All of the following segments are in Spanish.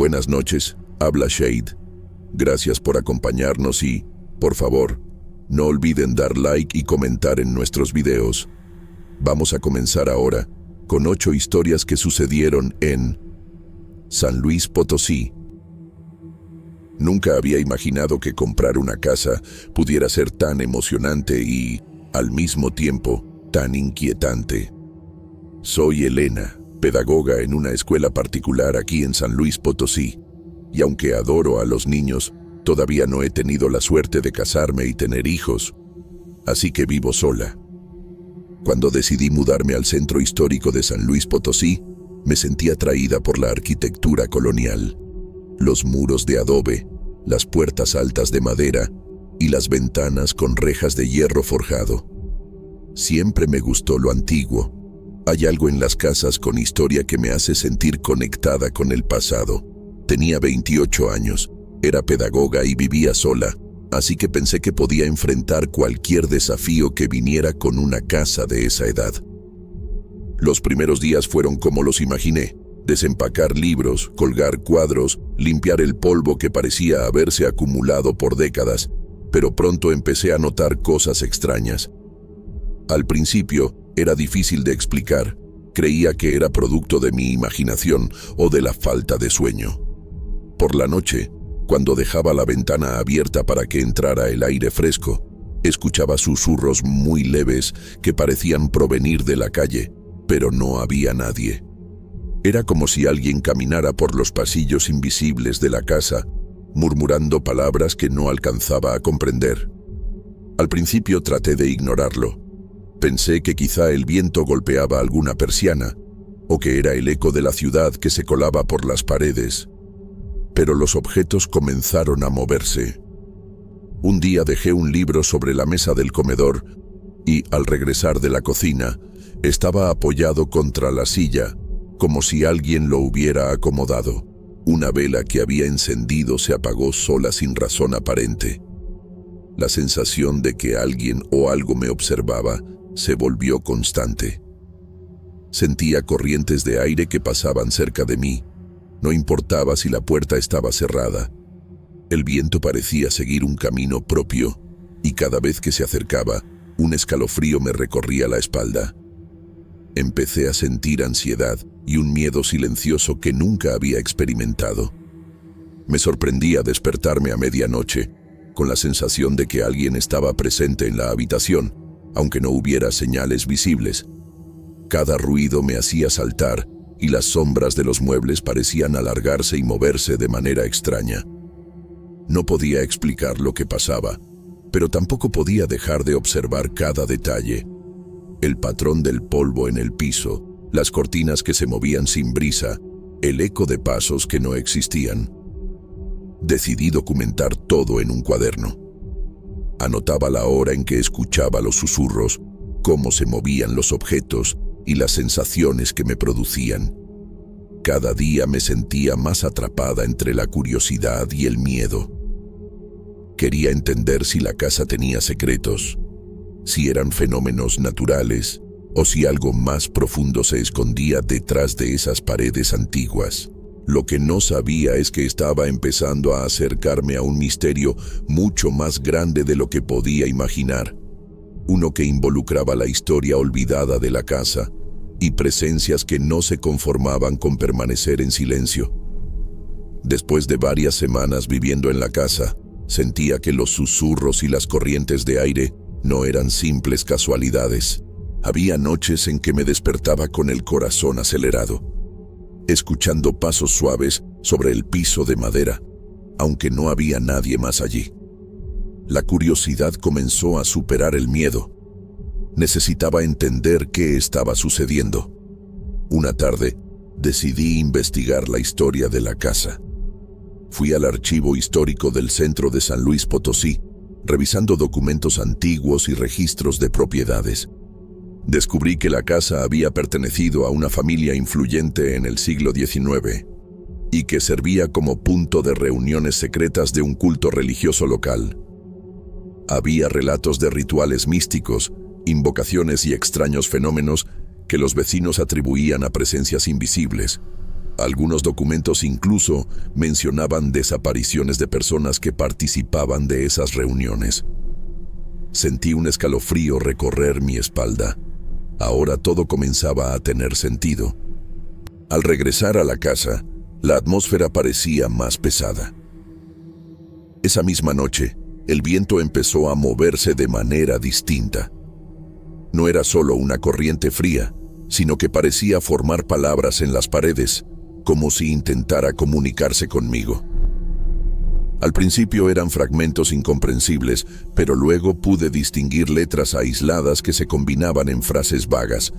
Buenas noches, habla Shade. Gracias por acompañarnos y, por favor, no olviden dar like y comentar en nuestros videos. Vamos a comenzar ahora con 8 historias que sucedieron en San Luis Potosí. Nunca había imaginado que comprar una casa pudiera ser tan emocionante y, al mismo tiempo, tan inquietante. Soy Elena, pedagoga en una escuela particular aquí en San Luis Potosí, y aunque adoro a los niños, todavía no he tenido la suerte de casarme y tener hijos, así que vivo sola. Cuando decidí mudarme al centro histórico de San Luis Potosí, me sentí atraída por la arquitectura colonial, los muros de adobe, las puertas altas de madera y las ventanas con rejas de hierro forjado. Siempre me gustó lo antiguo. Hay algo en las casas con historia que me hace sentir conectada con el pasado. Tenía 28 años, era pedagoga y vivía sola, así que pensé que podía enfrentar cualquier desafío que viniera con una casa de esa edad. Los primeros días fueron como los imaginé: desempacar libros, colgar cuadros, limpiar el polvo que parecía haberse acumulado por décadas, pero pronto empecé a notar cosas extrañas. Al principio, era difícil de explicar. Creía que era producto de mi imaginación o de la falta de sueño. Por la noche, cuando dejaba la ventana abierta para que entrara el aire fresco, escuchaba susurros muy leves que parecían provenir de la calle, pero no había nadie. Era como si alguien caminara por los pasillos invisibles de la casa, murmurando palabras que no alcanzaba a comprender. Al principio traté de ignorarlo. Pensé que quizá el viento golpeaba alguna persiana, o que era el eco de la ciudad que se colaba por las paredes. Pero los objetos comenzaron a moverse. Un día dejé un libro sobre la mesa del comedor y, al regresar de la cocina, estaba apoyado contra la silla, como si alguien lo hubiera acomodado. Una vela que había encendido se apagó sola sin razón aparente. La sensación de que alguien o algo me observaba se volvió constante. Sentía corrientes de aire que pasaban cerca de mí. No importaba si la puerta estaba cerrada. El viento parecía seguir un camino propio, y cada vez que se acercaba, un escalofrío me recorría la espalda. Empecé a sentir ansiedad y un miedo silencioso que nunca había experimentado. Me sorprendía despertarme a medianoche, con la sensación de que alguien estaba presente en la habitación, aunque no hubiera señales visibles. Cada ruido me hacía saltar, y las sombras de los muebles parecían alargarse y moverse de manera extraña. No podía explicar lo que pasaba, pero tampoco podía dejar de observar cada detalle. El patrón del polvo en el piso, las cortinas que se movían sin brisa, el eco de pasos que no existían. Decidí documentar todo en un cuaderno. Anotaba la hora en que escuchaba los susurros, cómo se movían los objetos y las sensaciones que me producían. Cada día me sentía más atrapada entre la curiosidad y el miedo. Quería entender si la casa tenía secretos, si eran fenómenos naturales o si algo más profundo se escondía detrás de esas paredes antiguas. Lo que no sabía es que estaba empezando a acercarme a un misterio mucho más grande de lo que podía imaginar. Uno que involucraba la historia olvidada de la casa y presencias que no se conformaban con permanecer en silencio. Después de varias semanas viviendo en la casa, sentía que los susurros y las corrientes de aire no eran simples casualidades. Había noches en que me despertaba con el corazón acelerado, escuchando pasos suaves sobre el piso de madera, aunque no había nadie más allí. La curiosidad comenzó a superar el miedo. Necesitaba entender qué estaba sucediendo. Una tarde, decidí investigar la historia de la casa. Fui al archivo histórico del centro de San Luis Potosí, revisando documentos antiguos y registros de propiedades. Descubrí que la casa había pertenecido a una familia influyente en el siglo XIX y que servía como punto de reuniones secretas de un culto religioso local. Había relatos de rituales místicos, invocaciones y extraños fenómenos que los vecinos atribuían a presencias invisibles. Algunos documentos incluso mencionaban desapariciones de personas que participaban de esas reuniones. Sentí un escalofrío recorrer mi espalda. Ahora todo comenzaba a tener sentido. Al regresar a la casa, la atmósfera parecía más pesada. Esa misma noche, el viento empezó a moverse de manera distinta. No era solo una corriente fría, sino que parecía formar palabras en las paredes, como si intentara comunicarse conmigo. Al principio eran fragmentos incomprensibles, pero luego pude distinguir letras aisladas que se combinaban en frases vagas,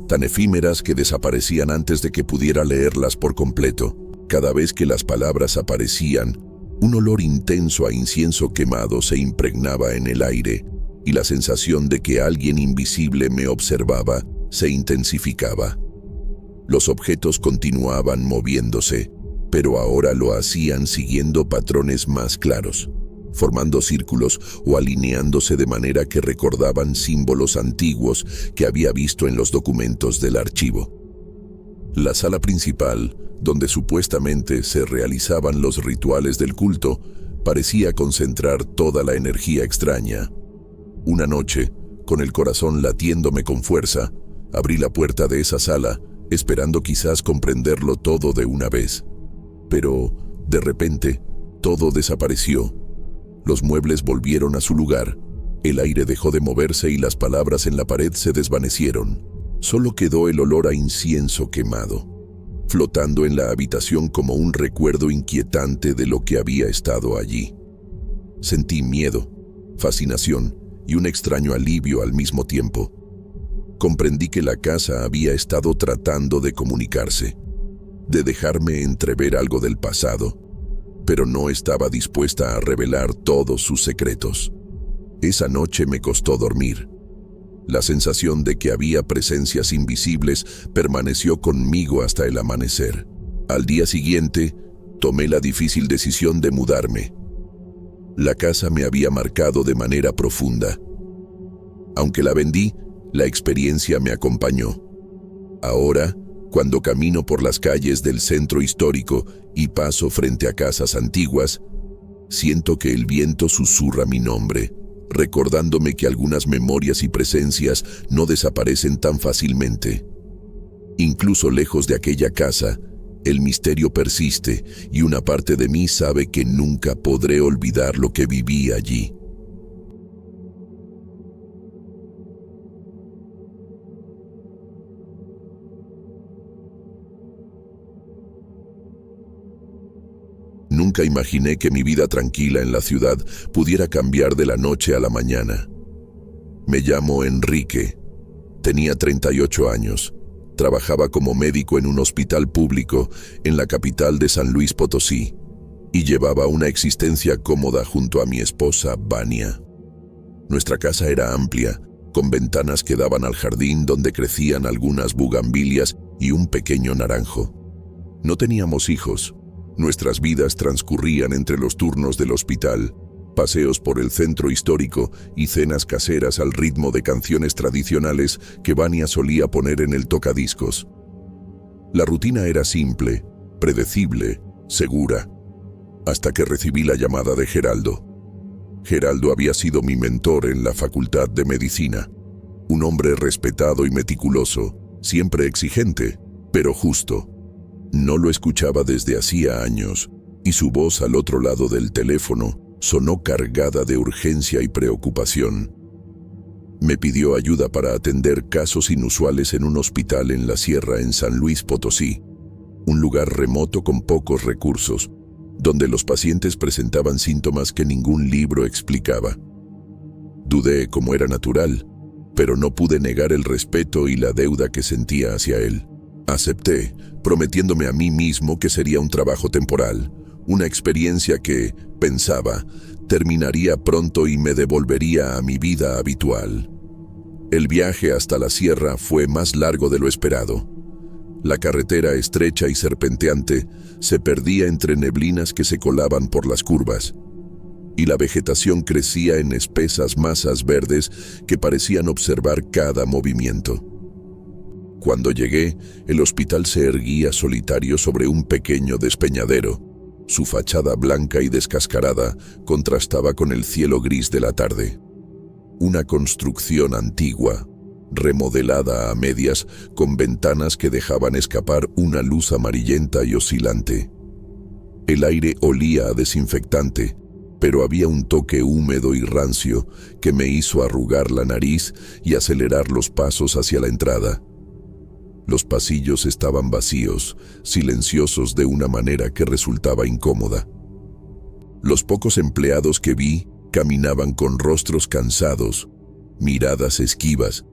tan efímeras que desaparecían antes de que pudiera leerlas por completo. Cada vez que las palabras aparecían, un olor intenso a incienso quemado se impregnaba en el aire, y la sensación de que alguien invisible me observaba se intensificaba. Los objetos continuaban moviéndose, pero ahora lo hacían siguiendo patrones más claros, formando círculos o alineándose de manera que recordaban símbolos antiguos que había visto en los documentos del archivo. La sala principal, donde supuestamente se realizaban los rituales del culto, parecía concentrar toda la energía extraña. Una noche, con el corazón latiéndome con fuerza, abrí la puerta de esa sala, esperando quizás comprenderlo todo de una vez. Pero, de repente, todo desapareció. Los muebles volvieron a su lugar, el aire dejó de moverse y las palabras en la pared se desvanecieron. Solo quedó el olor a incienso quemado, flotando en la habitación como un recuerdo inquietante de lo que había estado allí. Sentí miedo, fascinación y un extraño alivio al mismo tiempo. Comprendí que la casa había estado tratando de comunicarse, de dejarme entrever algo del pasado, pero no estaba dispuesta a revelar todos sus secretos. Esa noche me costó dormir. La sensación de que había presencias invisibles permaneció conmigo hasta el amanecer. Al día siguiente, tomé la difícil decisión de mudarme. La casa me había marcado de manera profunda. Aunque la vendí, la experiencia me acompañó. Ahora, cuando camino por las calles del centro histórico y paso frente a casas antiguas, siento que el viento susurra mi nombre, recordándome que algunas memorias y presencias no desaparecen tan fácilmente. Incluso lejos de aquella casa, el misterio persiste y una parte de mí sabe que nunca podré olvidar lo que viví allí. Nunca imaginé que mi vida tranquila en la ciudad pudiera cambiar de la noche a la mañana. Me llamo Enrique. Tenía 38 años. Trabajaba como médico en un hospital público en la capital de San Luis Potosí y llevaba una existencia cómoda junto a mi esposa, Vania. Nuestra casa era amplia, con ventanas que daban al jardín donde crecían algunas bugambilias y un pequeño naranjo. No teníamos hijos. Nuestras vidas transcurrían entre los turnos del hospital, paseos por el centro histórico y cenas caseras al ritmo de canciones tradicionales que Vania solía poner en el tocadiscos. La rutina era simple, predecible, segura, hasta que recibí la llamada de Geraldo. Geraldo había sido mi mentor en la Facultad de Medicina, un hombre respetado y meticuloso, siempre exigente, pero justo. No lo escuchaba desde hacía años, y su voz al otro lado del teléfono sonó cargada de urgencia y preocupación. Me pidió ayuda para atender casos inusuales en un hospital en la sierra en San Luis Potosí, un lugar remoto con pocos recursos, donde los pacientes presentaban síntomas que ningún libro explicaba. Dudé, como era natural, pero no pude negar el respeto y la deuda que sentía hacia él. Acepté, prometiéndome a mí mismo que sería un trabajo temporal, una experiencia que, pensaba, terminaría pronto y me devolvería a mi vida habitual. El viaje hasta la sierra fue más largo de lo esperado. La carretera estrecha y serpenteante se perdía entre neblinas que se colaban por las curvas, y la vegetación crecía en espesas masas verdes que parecían observar cada movimiento. Cuando llegué, el hospital se erguía solitario sobre un pequeño despeñadero. Su fachada blanca y descascarada contrastaba con el cielo gris de la tarde. Una construcción antigua, remodelada a medias, con ventanas que dejaban escapar una luz amarillenta y oscilante. El aire olía a desinfectante, pero había un toque húmedo y rancio que me hizo arrugar la nariz y acelerar los pasos hacia la entrada. Los pasillos estaban vacíos, silenciosos de una manera que resultaba incómoda. Los pocos empleados que vi caminaban con rostros cansados, miradas esquivas,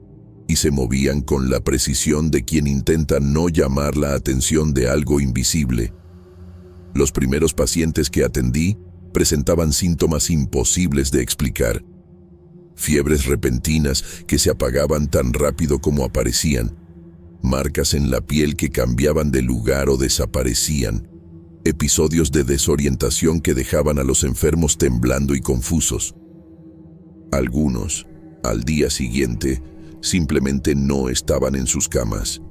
y se movían con la precisión de quien intenta no llamar la atención de algo invisible. Los primeros pacientes que atendí presentaban síntomas imposibles de explicar. Fiebres repentinas que se apagaban tan rápido como aparecían, marcas en la piel que cambiaban de lugar o desaparecían, episodios de desorientación que dejaban a los enfermos temblando y confusos. Algunos, al día siguiente, simplemente no estaban en sus camas.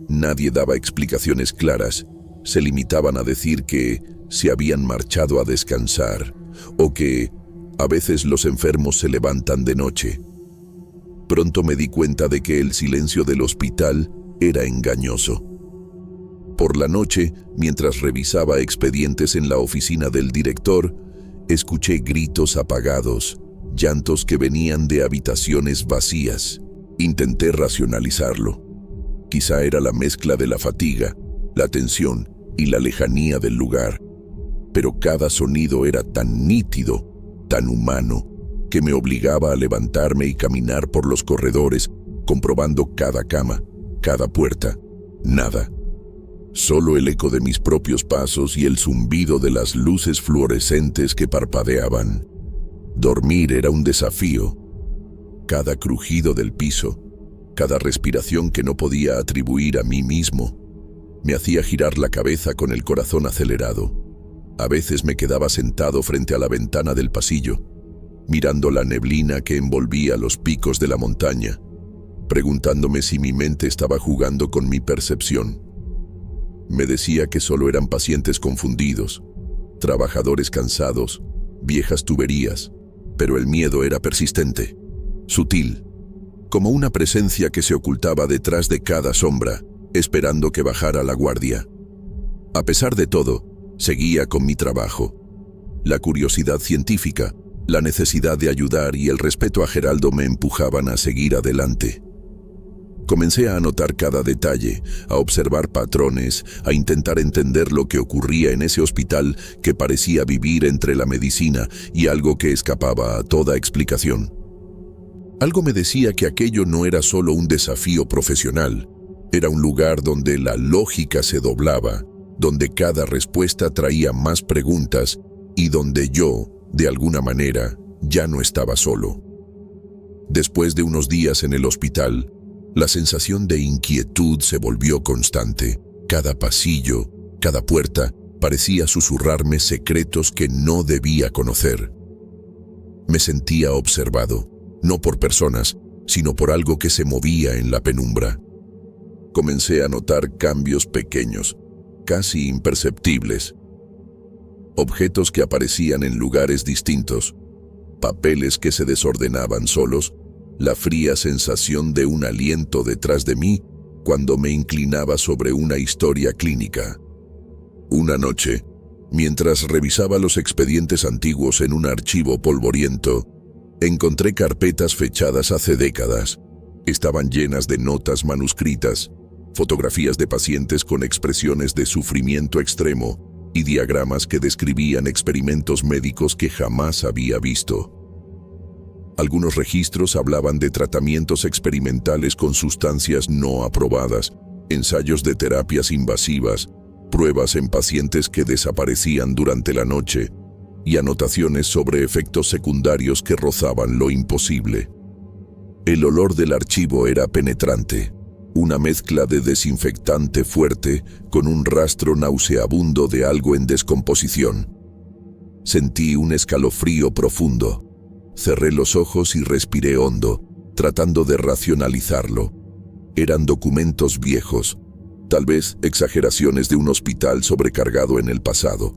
Nadie daba explicaciones claras, se limitaban a decir que se habían marchado a descansar o que a veces los enfermos se levantan de noche. Pronto me di cuenta de que el silencio del hospital era engañoso. Por la noche, mientras revisaba expedientes en la oficina del director, escuché gritos apagados, llantos que venían de habitaciones vacías. Intenté racionalizarlo. Quizá era la mezcla de la fatiga, la tensión y la lejanía del lugar. Pero cada sonido era tan nítido, tan humano, que me obligaba a levantarme y caminar por los corredores, comprobando cada cama, cada puerta. Nada. Solo el eco de mis propios pasos y el zumbido de las luces fluorescentes que parpadeaban. Dormir era un desafío. Cada crujido del piso, cada respiración que no podía atribuir a mí mismo, me hacía girar la cabeza con el corazón acelerado. A veces me quedaba sentado frente a la ventana del pasillo, mirando la neblina que envolvía los picos de la montaña, preguntándome si mi mente estaba jugando con mi percepción. Me decía que solo eran pacientes confundidos, trabajadores cansados, viejas tuberías, pero el miedo era persistente, sutil, como una presencia que se ocultaba detrás de cada sombra, esperando que bajara la guardia. A pesar de todo, seguía con mi trabajo. La curiosidad científica, la necesidad de ayudar y el respeto a Geraldo me empujaban a seguir adelante. Comencé a anotar cada detalle, a observar patrones, a intentar entender lo que ocurría en ese hospital que parecía vivir entre la medicina y algo que escapaba a toda explicación. Algo me decía que aquello no era solo un desafío profesional, era un lugar donde la lógica se doblaba, donde cada respuesta traía más preguntas y donde yo, de alguna manera, ya no estaba solo. Después de unos días en el hospital, la sensación de inquietud se volvió constante. Cada pasillo, cada puerta, parecía susurrarme secretos que no debía conocer. Me sentía observado, no por personas, sino por algo que se movía en la penumbra. Comencé a notar cambios pequeños, casi imperceptibles. Objetos que aparecían en lugares distintos, papeles que se desordenaban solos, la fría sensación de un aliento detrás de mí cuando me inclinaba sobre una historia clínica. Una noche, mientras revisaba los expedientes antiguos en un archivo polvoriento, encontré carpetas fechadas hace décadas. Estaban llenas de notas manuscritas, fotografías de pacientes con expresiones de sufrimiento extremo y diagramas que describían experimentos médicos que jamás había visto. Algunos registros hablaban de tratamientos experimentales con sustancias no aprobadas, ensayos de terapias invasivas, pruebas en pacientes que desaparecían durante la noche y anotaciones sobre efectos secundarios que rozaban lo imposible. El olor del archivo era penetrante, una mezcla de desinfectante fuerte con un rastro nauseabundo de algo en descomposición. Sentí un escalofrío profundo. Cerré los ojos y respiré hondo, tratando de racionalizarlo. Eran documentos viejos, tal vez exageraciones de un hospital sobrecargado en el pasado.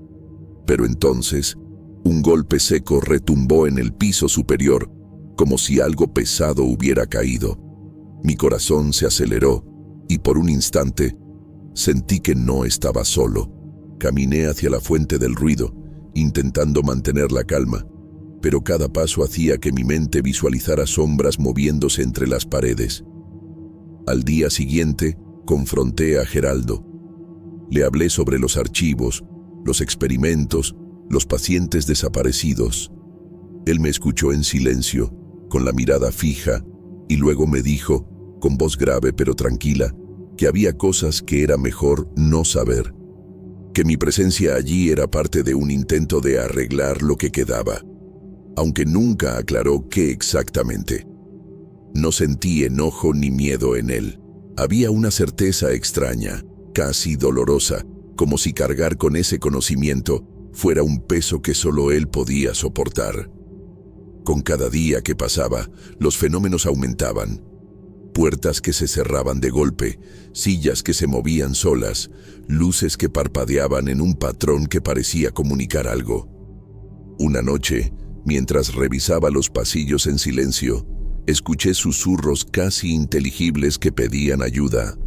Pero entonces, un golpe seco retumbó en el piso superior, como si algo pesado hubiera caído. Mi corazón se aceleró y por un instante sentí que no estaba solo. Caminé hacia la fuente del ruido, intentando mantener la calma, pero cada paso hacía que mi mente visualizara sombras moviéndose entre las paredes. Al día siguiente, confronté a Geraldo. Le hablé sobre los archivos, los experimentos, los pacientes desaparecidos. Él me escuchó en silencio, con la mirada fija, y luego me dijo, con voz grave pero tranquila, que había cosas que era mejor no saber, que mi presencia allí era parte de un intento de arreglar lo que quedaba, aunque nunca aclaró qué exactamente. No sentí enojo ni miedo en él. Había una certeza extraña, casi dolorosa, como si cargar con ese conocimiento fuera un peso que solo él podía soportar. Con cada día que pasaba, los fenómenos aumentaban. Puertas que se cerraban de golpe, sillas que se movían solas, luces que parpadeaban en un patrón que parecía comunicar algo. Una noche, mientras revisaba los pasillos en silencio, escuché susurros casi inteligibles que pedían ayuda.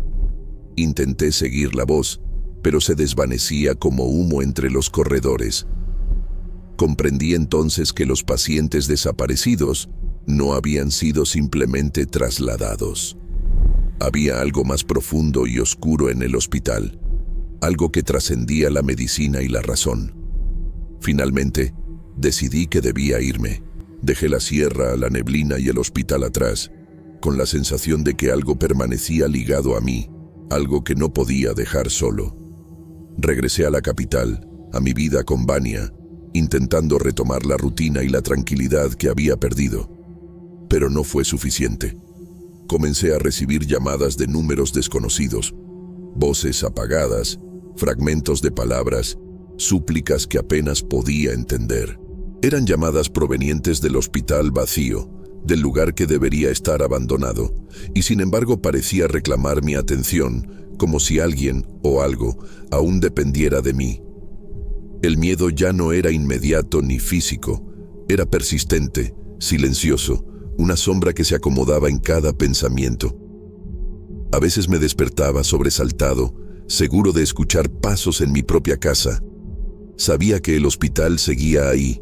Intenté seguir la voz, pero se desvanecía como humo entre los corredores. Comprendí entonces que los pacientes desaparecidos no habían sido simplemente trasladados. Había algo más profundo y oscuro en el hospital, algo que trascendía la medicina y la razón. Finalmente, decidí que debía irme. Dejé la sierra, la neblina y el hospital atrás, con la sensación de que algo permanecía ligado a mí, algo que no podía dejar solo. Regresé a la capital, a mi vida con Vania, intentando retomar la rutina y la tranquilidad que había perdido. Pero no fue suficiente. Comencé a recibir llamadas de números desconocidos, voces apagadas, fragmentos de palabras, súplicas que apenas podía entender. Eran llamadas provenientes del hospital vacío, del lugar que debería estar abandonado, y sin embargo parecía reclamar mi atención, como si alguien o algo aún dependiera de mí. El miedo ya no era inmediato ni físico, era persistente, silencioso, una sombra que se acomodaba en cada pensamiento. A veces me despertaba sobresaltado, seguro de escuchar pasos en mi propia casa. Sabía que el hospital seguía ahí,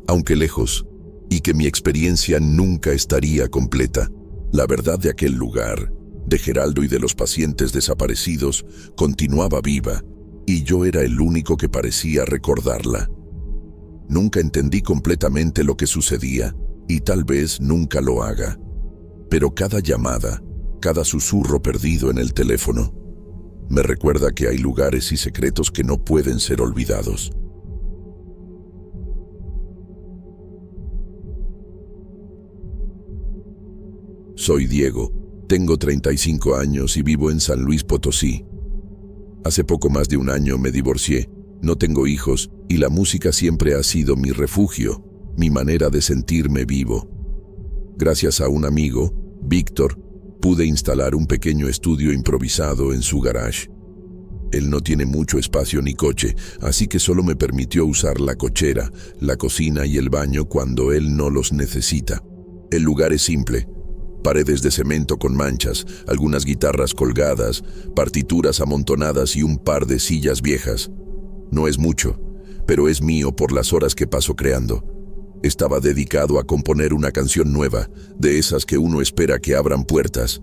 aunque lejos, y que mi experiencia nunca estaría completa. La verdad de aquel lugar, de Geraldo y de los pacientes desaparecidos, continuaba viva, y yo era el único que parecía recordarla. Nunca entendí completamente lo que sucedía, y tal vez nunca lo haga. Pero cada llamada, cada susurro perdido en el teléfono, me recuerda que hay lugares y secretos que no pueden ser olvidados. Soy Diego, tengo 35 años y vivo en San Luis Potosí. Hace poco más de un año me divorcié, no tengo hijos y la música siempre ha sido mi refugio, mi manera de sentirme vivo. Gracias a un amigo, Víctor, pude instalar un pequeño estudio improvisado en su garage. Él no tiene mucho espacio ni coche, así que solo me permitió usar la cochera, la cocina y el baño cuando él no los necesita. El lugar es simple. Paredes de cemento con manchas, algunas guitarras colgadas, partituras amontonadas y un par de sillas viejas. No es mucho, pero es mío por las horas que paso creando. Estaba dedicado a componer una canción nueva, de esas que uno espera que abran puertas.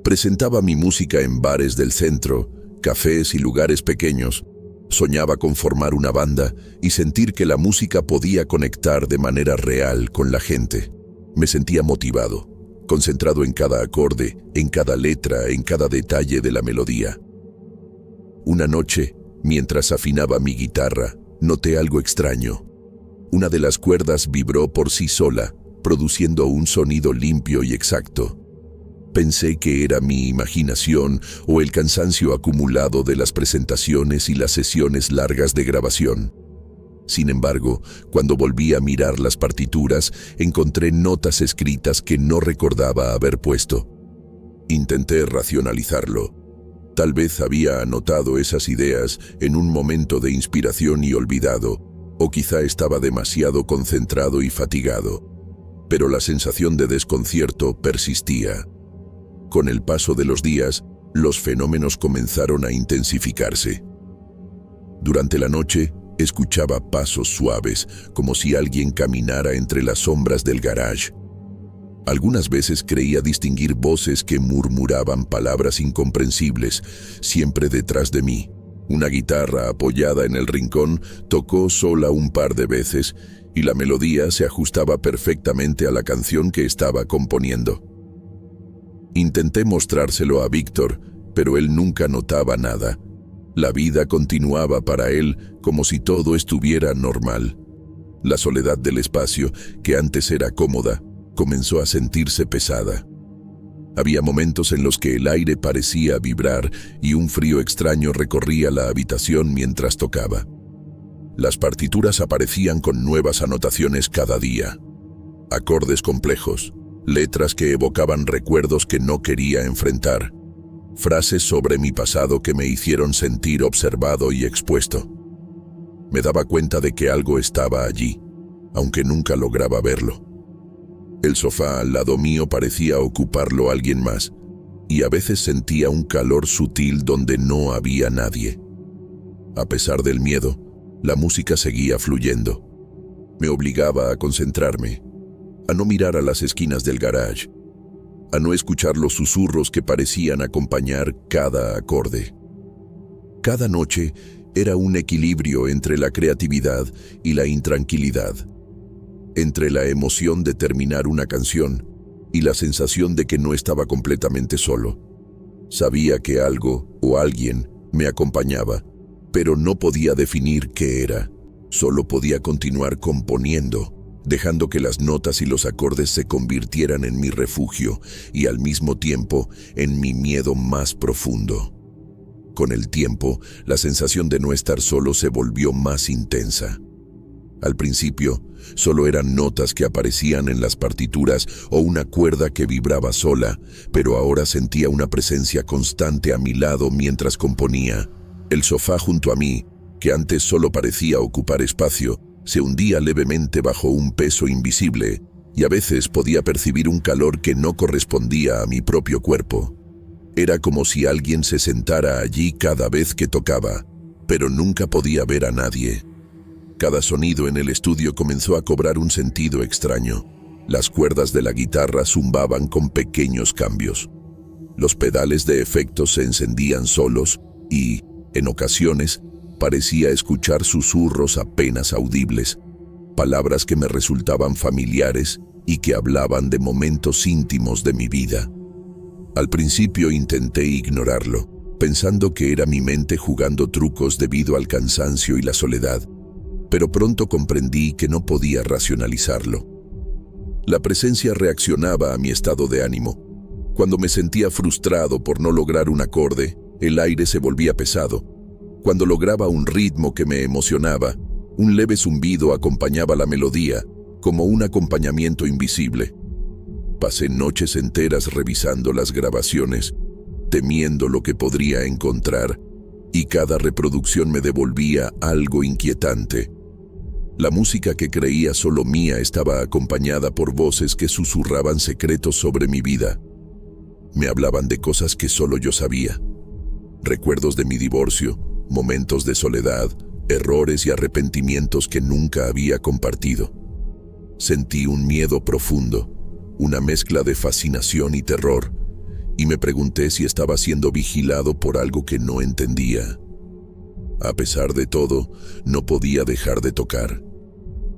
Presentaba mi música en bares del centro, cafés y lugares pequeños. Soñaba con formar una banda y sentir que la música podía conectar de manera real con la gente. Me sentía motivado, concentrado en cada acorde, en cada letra, en cada detalle de la melodía. Una noche, mientras afinaba mi guitarra, noté algo extraño. Una de las cuerdas vibró por sí sola, produciendo un sonido limpio y exacto. Pensé que era mi imaginación o el cansancio acumulado de las presentaciones y las sesiones largas de grabación. Sin embargo, cuando volví a mirar las partituras, encontré notas escritas que no recordaba haber puesto. Intenté racionalizarlo. Tal vez había anotado esas ideas en un momento de inspiración y olvidado, o quizá estaba demasiado concentrado y fatigado. Pero la sensación de desconcierto persistía. Con el paso de los días, los fenómenos comenzaron a intensificarse. Durante la noche, escuchaba pasos suaves, como si alguien caminara entre las sombras del garage. Algunas veces creía distinguir voces que murmuraban palabras incomprensibles, siempre detrás de mí. Una guitarra apoyada en el rincón tocó sola un par de veces y la melodía se ajustaba perfectamente a la canción que estaba componiendo. Intenté mostrárselo a Víctor, pero él nunca notaba nada. La vida continuaba para él como si todo estuviera normal. La soledad del espacio, que antes era cómoda, comenzó a sentirse pesada. Había momentos en los que el aire parecía vibrar y un frío extraño recorría la habitación mientras tocaba. Las partituras aparecían con nuevas anotaciones cada día. Acordes complejos, letras que evocaban recuerdos que no quería enfrentar, frases sobre mi pasado que me hicieron sentir observado y expuesto. Me daba cuenta de que algo estaba allí, aunque nunca lograba verlo. El sofá al lado mío parecía ocuparlo alguien más, y a veces sentía un calor sutil donde no había nadie. A pesar del miedo, la música seguía fluyendo. Me obligaba a concentrarme, a no mirar a las esquinas del garage, a no escuchar los susurros que parecían acompañar cada acorde. Cada noche era un equilibrio entre la creatividad y la intranquilidad, entre la emoción de terminar una canción y la sensación de que no estaba completamente solo. Sabía que algo o alguien me acompañaba, pero no podía definir qué era. Solo podía continuar componiendo, dejando que las notas y los acordes se convirtieran en mi refugio y al mismo tiempo en mi miedo más profundo. Con el tiempo, la sensación de no estar solo se volvió más intensa. Al principio, solo eran notas que aparecían en las partituras o una cuerda que vibraba sola, pero ahora sentía una presencia constante a mi lado mientras componía. El sofá junto a mí, que antes solo parecía ocupar espacio, se hundía levemente bajo un peso invisible, y a veces podía percibir un calor que no correspondía a mi propio cuerpo. Era como si alguien se sentara allí cada vez que tocaba, pero nunca podía ver a nadie. Cada sonido en el estudio comenzó a cobrar un sentido extraño. Las cuerdas de la guitarra zumbaban con pequeños cambios. Los pedales de efectos se encendían solos y, en ocasiones, parecía escuchar susurros apenas audibles, palabras que me resultaban familiares y que hablaban de momentos íntimos de mi vida. Al principio intenté ignorarlo, pensando que era mi mente jugando trucos debido al cansancio y la soledad, pero pronto comprendí que no podía racionalizarlo. La presencia reaccionaba a mi estado de ánimo. Cuando me sentía frustrado por no lograr un acorde, el aire se volvía pesado. Cuando lograba un ritmo que me emocionaba, un leve zumbido acompañaba la melodía, como un acompañamiento invisible. Pasé noches enteras revisando las grabaciones, temiendo lo que podría encontrar, y cada reproducción me devolvía algo inquietante. La música que creía solo mía estaba acompañada por voces que susurraban secretos sobre mi vida. Me hablaban de cosas que solo yo sabía. Recuerdos de mi divorcio, momentos de soledad, errores y arrepentimientos que nunca había compartido. Sentí un miedo profundo, una mezcla de fascinación y terror, y me pregunté si estaba siendo vigilado por algo que no entendía. A pesar de todo, no podía dejar de tocar.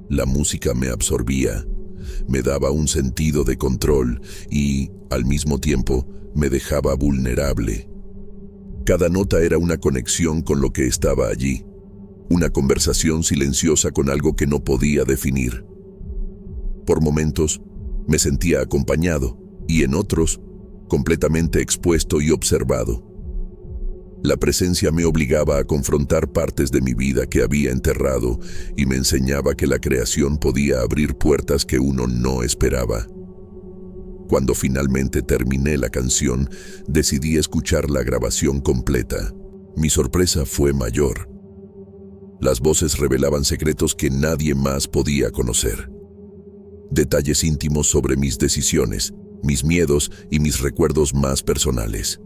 La música me absorbía, me daba un sentido de control y, al mismo tiempo, me dejaba vulnerable. Cada nota era una conexión con lo que estaba allí, una conversación silenciosa con algo que no podía definir. Por momentos, me sentía acompañado y en otros, completamente expuesto y observado. La presencia me obligaba a confrontar partes de mi vida que había enterrado y me enseñaba que la creación podía abrir puertas que uno no esperaba. Cuando finalmente terminé la canción, decidí escuchar la grabación completa. Mi sorpresa fue mayor. Las voces revelaban secretos que nadie más podía conocer. Detalles íntimos sobre mis decisiones, mis miedos y mis recuerdos más personales.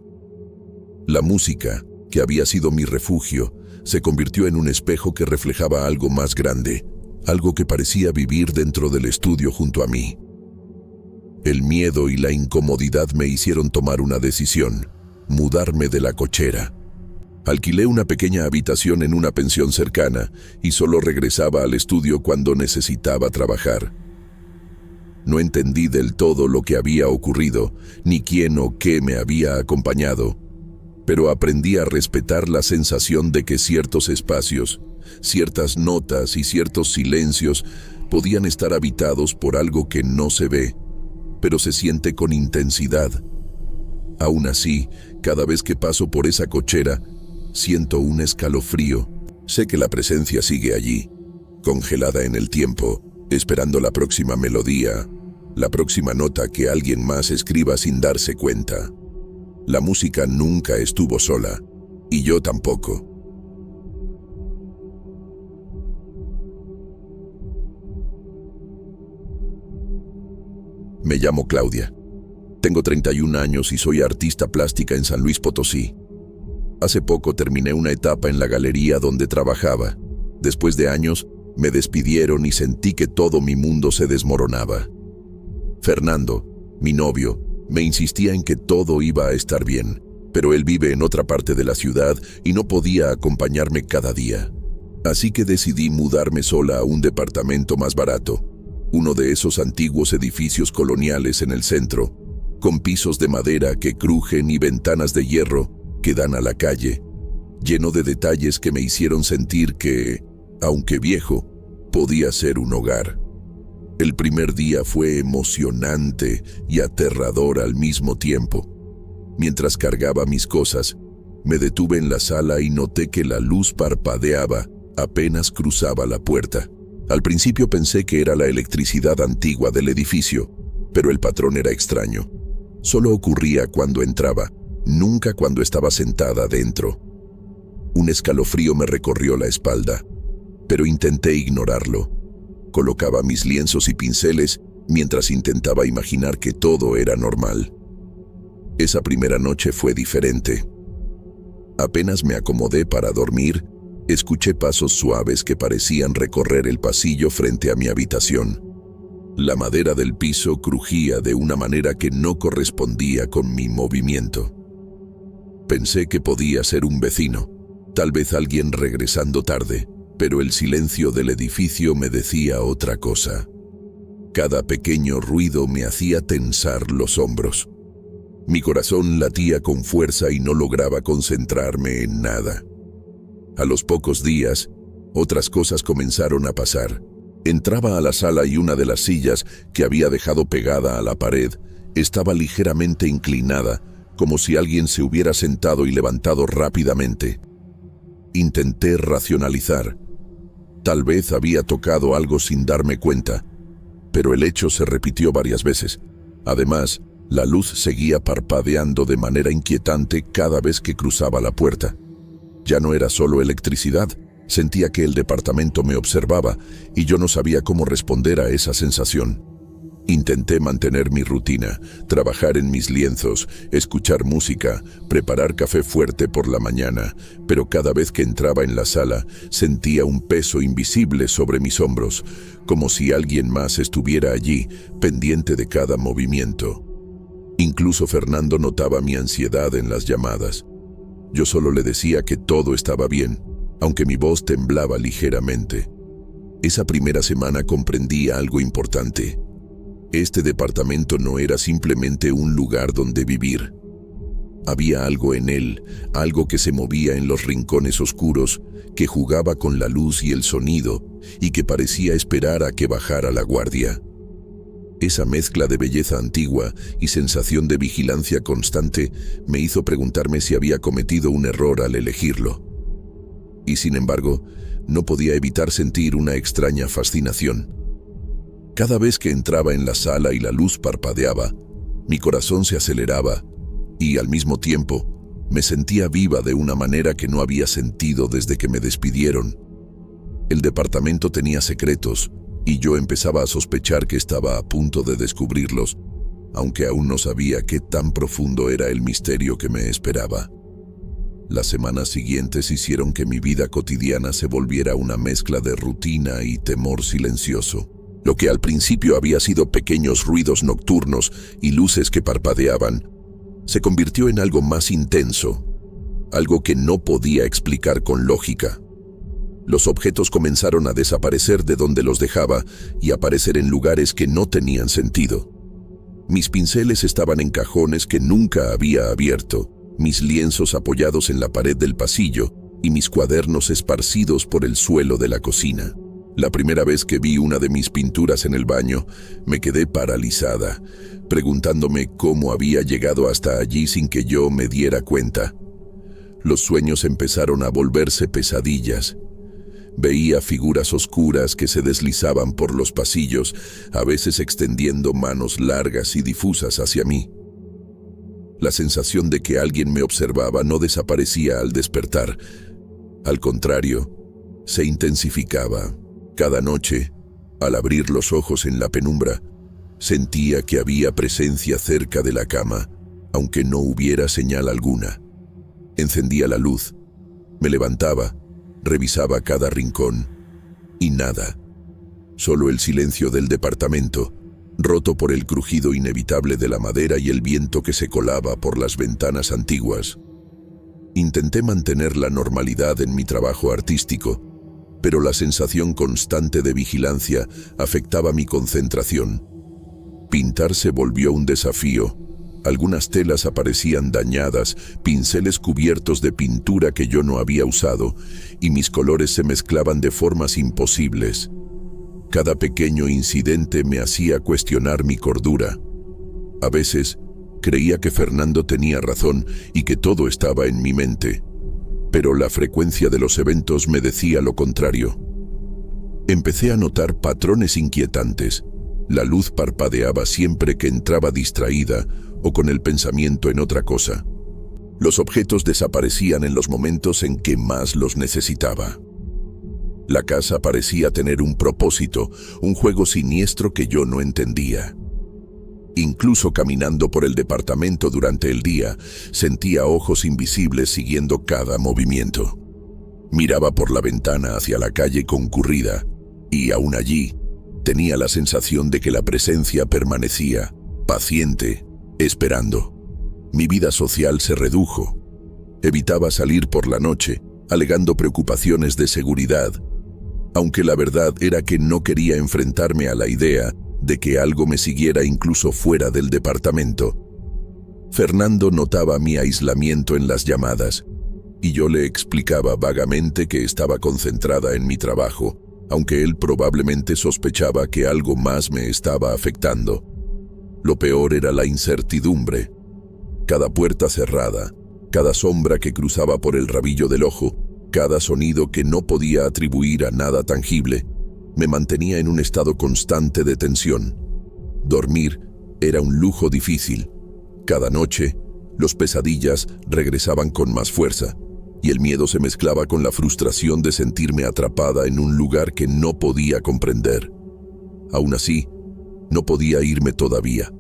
La música, que había sido mi refugio, se convirtió en un espejo que reflejaba algo más grande, algo que parecía vivir dentro del estudio junto a mí. El miedo y la incomodidad me hicieron tomar una decisión: mudarme de la cochera. Alquilé una pequeña habitación en una pensión cercana y solo regresaba al estudio cuando necesitaba trabajar. No entendí del todo lo que había ocurrido, ni quién o qué me había acompañado, pero aprendí a respetar la sensación de que ciertos espacios, ciertas notas y ciertos silencios podían estar habitados por algo que no se ve, pero se siente con intensidad. Aún así, cada vez que paso por esa cochera, siento un escalofrío. Sé que la presencia sigue allí, congelada en el tiempo, esperando la próxima melodía, la próxima nota que alguien más escriba sin darse cuenta. La música nunca estuvo sola, y yo tampoco. Me llamo Claudia. Tengo 31 años y soy artista plástica en San Luis Potosí. Hace poco terminé una etapa en la galería donde trabajaba. Después de años, me despidieron y sentí que todo mi mundo se desmoronaba. Fernando, mi novio, me insistía en que todo iba a estar bien, pero él vive en otra parte de la ciudad y no podía acompañarme cada día. Así que decidí mudarme sola a un departamento más barato, uno de esos antiguos edificios coloniales en el centro, con pisos de madera que crujen y ventanas de hierro que dan a la calle, lleno de detalles que me hicieron sentir que, aunque viejo, podía ser un hogar. El primer día fue emocionante y aterrador al mismo tiempo. Mientras cargaba mis cosas, me detuve en la sala y noté que la luz parpadeaba apenas cruzaba la puerta. Al principio pensé que era la electricidad antigua del edificio, pero el patrón era extraño. Solo ocurría cuando entraba, nunca cuando estaba sentada dentro. Un escalofrío me recorrió la espalda, pero intenté ignorarlo. Colocaba mis lienzos y pinceles mientras intentaba imaginar que todo era normal. Esa primera noche fue diferente. Apenas me acomodé para dormir, escuché pasos suaves que parecían recorrer el pasillo frente a mi habitación. La madera del piso crujía de una manera que no correspondía con mi movimiento. Pensé que podía ser un vecino, tal vez alguien regresando tarde, pero el silencio del edificio me decía otra cosa. Cada pequeño ruido me hacía tensar los hombros. Mi corazón latía con fuerza y no lograba concentrarme en nada. A los pocos días, otras cosas comenzaron a pasar. Entraba a la sala y una de las sillas que había dejado pegada a la pared estaba ligeramente inclinada, como si alguien se hubiera sentado y levantado rápidamente. Intenté racionalizar. Tal vez había tocado algo sin darme cuenta, pero el hecho se repitió varias veces. Además, la luz seguía parpadeando de manera inquietante cada vez que cruzaba la puerta. Ya no era solo electricidad, sentía que el departamento me observaba y yo no sabía cómo responder a esa sensación. Intenté mantener mi rutina, trabajar en mis lienzos, escuchar música, preparar café fuerte por la mañana, pero cada vez que entraba en la sala sentía un peso invisible sobre mis hombros, como si alguien más estuviera allí, pendiente de cada movimiento. Incluso Fernando notaba mi ansiedad en las llamadas. Yo solo le decía que todo estaba bien, aunque mi voz temblaba ligeramente. Esa primera semana comprendí algo importante. Este departamento no era simplemente un lugar donde vivir. Había algo en él, algo que se movía en los rincones oscuros, que jugaba con la luz y el sonido, y que parecía esperar a que bajara la guardia. Esa mezcla de belleza antigua y sensación de vigilancia constante me hizo preguntarme si había cometido un error al elegirlo. Y sin embargo, no podía evitar sentir una extraña fascinación. Cada vez que entraba en la sala y la luz parpadeaba, Mi corazón se aceleraba y, al mismo tiempo, me sentía viva de una manera que no había sentido desde que me despidieron. El departamento tenía secretos y yo empezaba a sospechar que estaba a punto de descubrirlos, aunque aún no sabía qué tan profundo era el misterio que me esperaba. Las semanas siguientes hicieron que mi vida cotidiana se volviera una mezcla de rutina y temor silencioso. Lo que al principio había sido pequeños ruidos nocturnos y luces que parpadeaban, se convirtió en algo más intenso, algo que no podía explicar con lógica. Los objetos comenzaron a desaparecer de donde los dejaba y aparecer en lugares que no tenían sentido. Mis pinceles estaban en cajones que nunca había abierto, mis lienzos apoyados en la pared del pasillo y mis cuadernos esparcidos por el suelo de la cocina. La primera vez que vi una de mis pinturas en el baño, me quedé paralizada, preguntándome cómo había llegado hasta allí sin que yo me diera cuenta. Los sueños empezaron a volverse pesadillas. Veía figuras oscuras que se deslizaban por los pasillos, a veces extendiendo manos largas y difusas hacia mí. La sensación de que alguien me observaba no desaparecía al despertar. Al contrario, se intensificaba. Cada noche, al abrir los ojos en la penumbra, sentía que había presencia cerca de la cama, aunque no hubiera señal alguna. Encendía la luz, me levantaba, revisaba cada rincón, y nada. Solo el silencio del departamento, roto por el crujido inevitable de la madera y el viento que se colaba por las ventanas antiguas. Intenté mantener la normalidad en mi trabajo artístico, pero la sensación constante de vigilancia afectaba mi concentración. Pintar se volvió un desafío. Algunas telas aparecían dañadas, pinceles cubiertos de pintura que yo no había usado, y mis colores se mezclaban de formas imposibles. Cada pequeño incidente me hacía cuestionar mi cordura. A veces, creía que Fernando tenía razón y que todo estaba en mi mente, pero la frecuencia de los eventos me decía lo contrario. Empecé a notar patrones inquietantes. La luz parpadeaba siempre que entraba distraída o con el pensamiento en otra cosa. Los objetos desaparecían en los momentos en que más los necesitaba. La casa parecía tener un propósito, un juego siniestro que yo no entendía. Incluso caminando por el departamento durante el día, sentía ojos invisibles siguiendo cada movimiento. Miraba por la ventana hacia la calle concurrida, y aún allí, tenía la sensación de que la presencia permanecía, paciente, esperando. Mi vida social se redujo. Evitaba salir por la noche, alegando preocupaciones de seguridad, aunque la verdad era que no quería enfrentarme a la idea de que algo me siguiera incluso fuera del departamento. Fernando notaba mi aislamiento en las llamadas, y yo le explicaba vagamente que estaba concentrada en mi trabajo, aunque él probablemente sospechaba que algo más me estaba afectando. Lo peor era la incertidumbre. Cada puerta cerrada, cada sombra que cruzaba por el rabillo del ojo, cada sonido que no podía atribuir a nada tangible, me mantenía en un estado constante de tensión. Dormir era un lujo difícil. Cada noche, los pesadillas regresaban con más fuerza, y el miedo se mezclaba con la frustración de sentirme atrapada en un lugar que no podía comprender. Aún así, no podía irme todavía.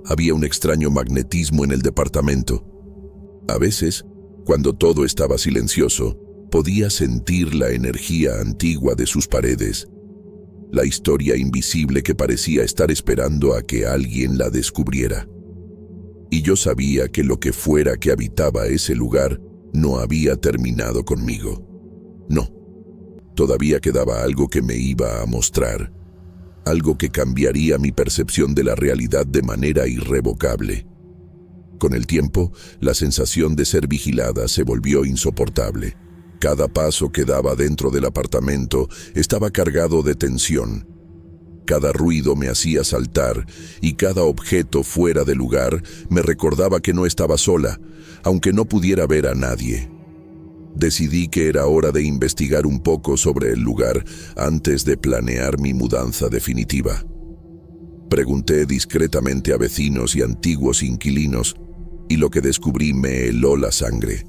Había un extraño magnetismo en el departamento. A veces, cuando todo estaba silencioso, podía sentir la energía antigua de sus paredes, la historia invisible que parecía estar esperando a que alguien la descubriera. Y yo sabía que lo que fuera que habitaba ese lugar no había terminado conmigo. No, todavía quedaba algo que me iba a mostrar, algo que cambiaría mi percepción de la realidad de manera irrevocable. Con el tiempo, la sensación de ser vigilada se volvió insoportable. Cada paso que daba dentro del apartamento estaba cargado de tensión. Cada ruido me hacía saltar y cada objeto fuera de lugar me recordaba que no estaba sola, aunque no pudiera ver a nadie. Decidí que era hora de investigar un poco sobre el lugar antes de planear mi mudanza definitiva. Pregunté discretamente a vecinos y antiguos inquilinos, y lo que descubrí me heló la sangre.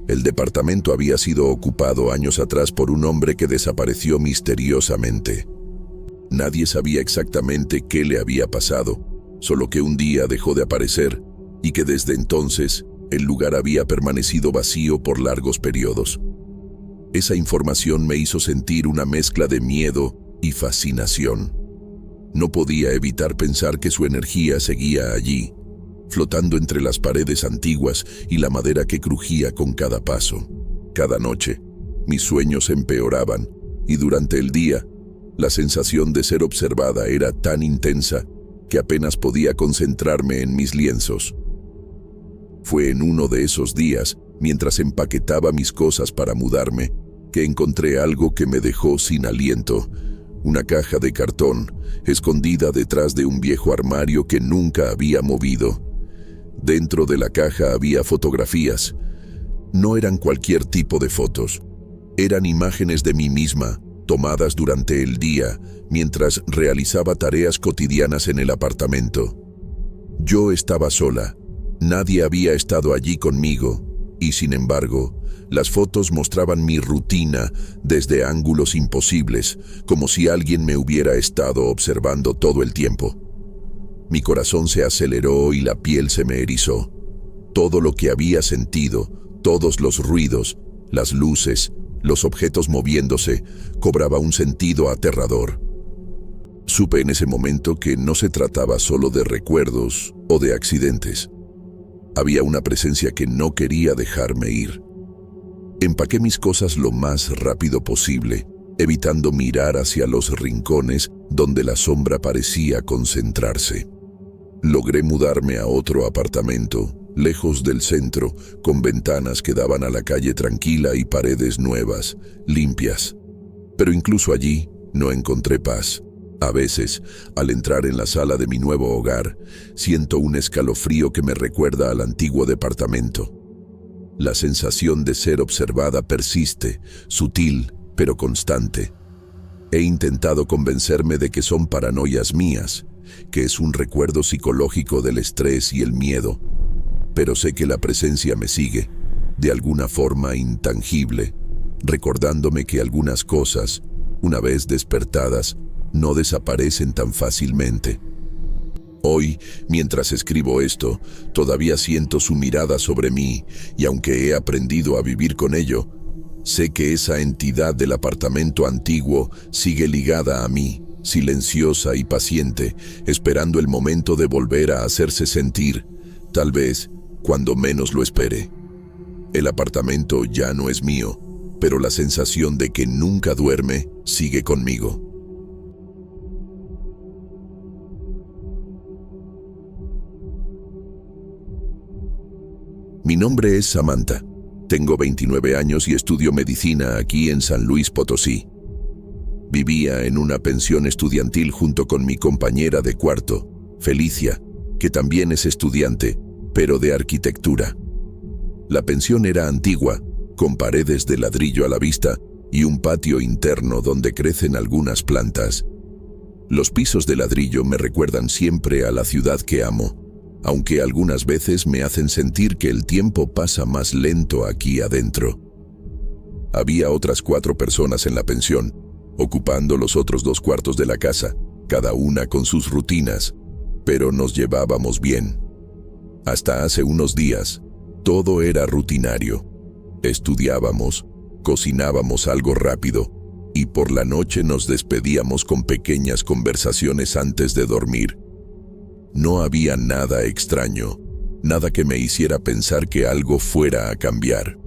El departamento había sido ocupado años atrás por un hombre que desapareció misteriosamente. Nadie sabía exactamente qué le había pasado, solo que un día dejó de aparecer y que desde entonces el lugar había permanecido vacío por largos periodos. Esa información me hizo sentir una mezcla de miedo y fascinación. No podía evitar pensar que su energía seguía allí, flotando entre las paredes antiguas y la madera que crujía con cada paso. Cada noche, mis sueños empeoraban, y durante el día, la sensación de ser observada era tan intensa que apenas podía concentrarme en mis lienzos. Fue en uno de esos días, mientras empaquetaba mis cosas para mudarme, que encontré algo que me dejó sin aliento. Una caja de cartón, escondida detrás de un viejo armario que nunca había movido. Dentro de la caja había fotografías. No eran cualquier tipo de fotos. Eran imágenes de mí misma, tomadas durante el día, mientras realizaba tareas cotidianas en el apartamento. Yo estaba sola. Nadie había estado allí conmigo, y sin embargo, las fotos mostraban mi rutina desde ángulos imposibles, como si alguien me hubiera estado observando todo el tiempo. Mi corazón se aceleró y la piel se me erizó. Todo lo que había sentido, todos los ruidos, las luces, los objetos moviéndose, cobraba un sentido aterrador. Supe en ese momento que no se trataba solo de recuerdos o de accidentes. Había una presencia que no quería dejarme ir. Empaqué mis cosas lo más rápido posible, evitando mirar hacia los rincones donde la sombra parecía concentrarse. Logré mudarme a otro apartamento, lejos del centro, con ventanas que daban a la calle tranquila y paredes nuevas, limpias. Pero incluso allí no encontré paz. A veces, al entrar en la sala de mi nuevo hogar, siento un escalofrío que me recuerda al antiguo departamento. La sensación de ser observada persiste, sutil pero constante. He intentado convencerme de que son paranoias mías, que es un recuerdo psicológico del estrés y el miedo, pero sé que la presencia me sigue, de alguna forma intangible, recordándome que algunas cosas, una vez despertadas, no desaparecen tan fácilmente. Hoy, mientras escribo esto, todavía siento su mirada sobre mí, y aunque he aprendido a vivir con ello, sé que esa entidad del apartamento antiguo sigue ligada a mí, silenciosa y paciente, esperando el momento de volver a hacerse sentir, tal vez cuando menos lo espere. El apartamento ya no es mío, pero la sensación de que nunca duerme sigue conmigo. Mi nombre es Samantha. Tengo 29 años y estudio medicina aquí en San Luis Potosí. Vivía en una pensión estudiantil junto con mi compañera de cuarto, Felicia, que también es estudiante, pero de arquitectura. La pensión era antigua, con paredes de ladrillo a la vista y un patio interno donde crecen algunas plantas. Los pisos de ladrillo me recuerdan siempre a la ciudad que amo, aunque algunas veces me hacen sentir que el tiempo pasa más lento aquí adentro. Había otras 4 personas en la pensión, ocupando los otros 2 cuartos de la casa, cada una con sus rutinas, pero nos llevábamos bien. Hasta hace unos días, todo era rutinario. Estudiábamos, cocinábamos algo rápido, y por la noche nos despedíamos con pequeñas conversaciones antes de dormir. No había nada extraño, nada que me hiciera pensar que algo fuera a cambiar.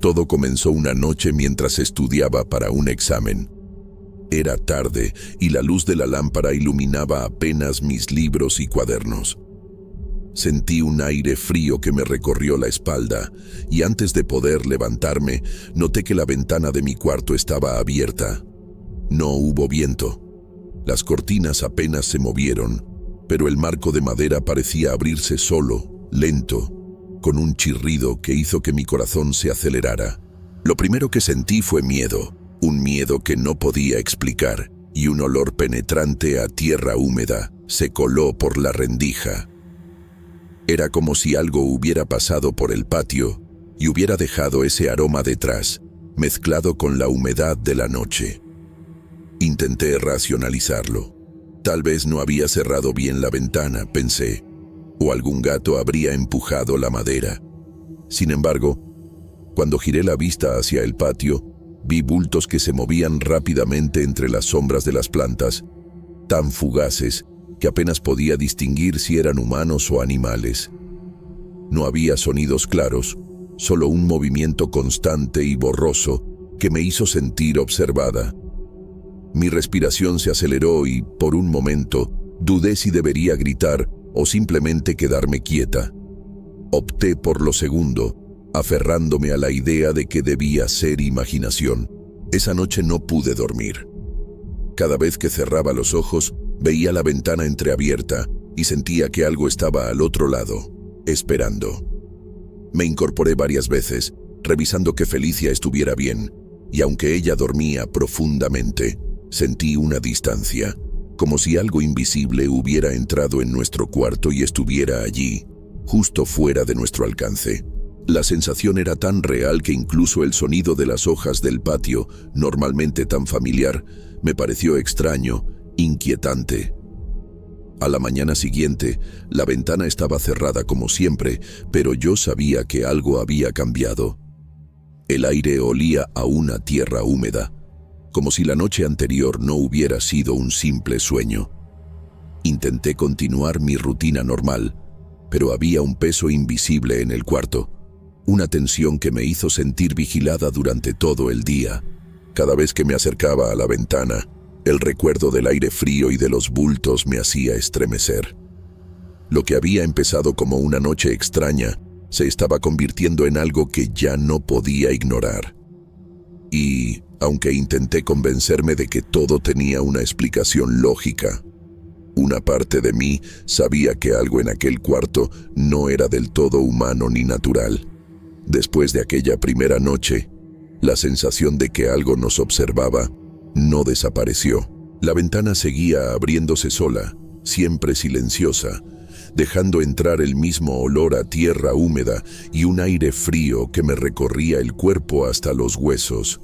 Todo comenzó una noche mientras estudiaba para un examen. Era tarde y la luz de la lámpara iluminaba apenas mis libros y cuadernos. Sentí un aire frío que me recorrió la espalda y antes de poder levantarme, noté que la ventana de mi cuarto estaba abierta. No hubo viento. Las cortinas apenas se movieron, pero el marco de madera parecía abrirse solo, lento, con un chirrido que hizo que mi corazón se acelerara. Lo primero que sentí fue miedo, un miedo que no podía explicar, y un olor penetrante a tierra húmeda se coló por la rendija. Era como si algo hubiera pasado por el patio y hubiera dejado ese aroma detrás, mezclado con la humedad de la noche. Intenté racionalizarlo. Tal vez no había cerrado bien la ventana, pensé, o algún gato habría empujado la madera. Sin embargo, cuando giré la vista hacia el patio, vi bultos que se movían rápidamente entre las sombras de las plantas, tan fugaces que apenas podía distinguir si eran humanos o animales. No había sonidos claros, solo un movimiento constante y borroso que me hizo sentir observada. Mi respiración se aceleró y, por un momento, dudé si debería gritar o simplemente quedarme quieta. Opté por lo segundo, aferrándome a la idea de que debía ser imaginación. Esa noche no pude dormir. Cada vez que cerraba los ojos, veía la ventana entreabierta y sentía que algo estaba al otro lado, esperando. Me incorporé varias veces, revisando que Felicia estuviera bien, y aunque ella dormía profundamente, sentí una distancia, como si algo invisible hubiera entrado en nuestro cuarto y estuviera allí, justo fuera de nuestro alcance. La sensación era tan real que incluso el sonido de las hojas del patio, normalmente tan familiar, me pareció extraño, inquietante. A la mañana siguiente, la ventana estaba cerrada como siempre, pero yo sabía que algo había cambiado. El aire olía a una tierra húmeda, como si la noche anterior no hubiera sido un simple sueño. Intenté continuar mi rutina normal, pero había un peso invisible en el cuarto, una tensión que me hizo sentir vigilada durante todo el día. Cada vez que me acercaba a la ventana, el recuerdo del aire frío y de los bultos me hacía estremecer. Lo que había empezado como una noche extraña se estaba convirtiendo en algo que ya no podía ignorar. Y, aunque intenté convencerme de que todo tenía una explicación lógica, una parte de mí sabía que algo en aquel cuarto no era del todo humano ni natural. Después de aquella primera noche, la sensación de que algo nos observaba no desapareció. La ventana seguía abriéndose sola, siempre silenciosa, dejando entrar el mismo olor a tierra húmeda y un aire frío que me recorría el cuerpo hasta los huesos.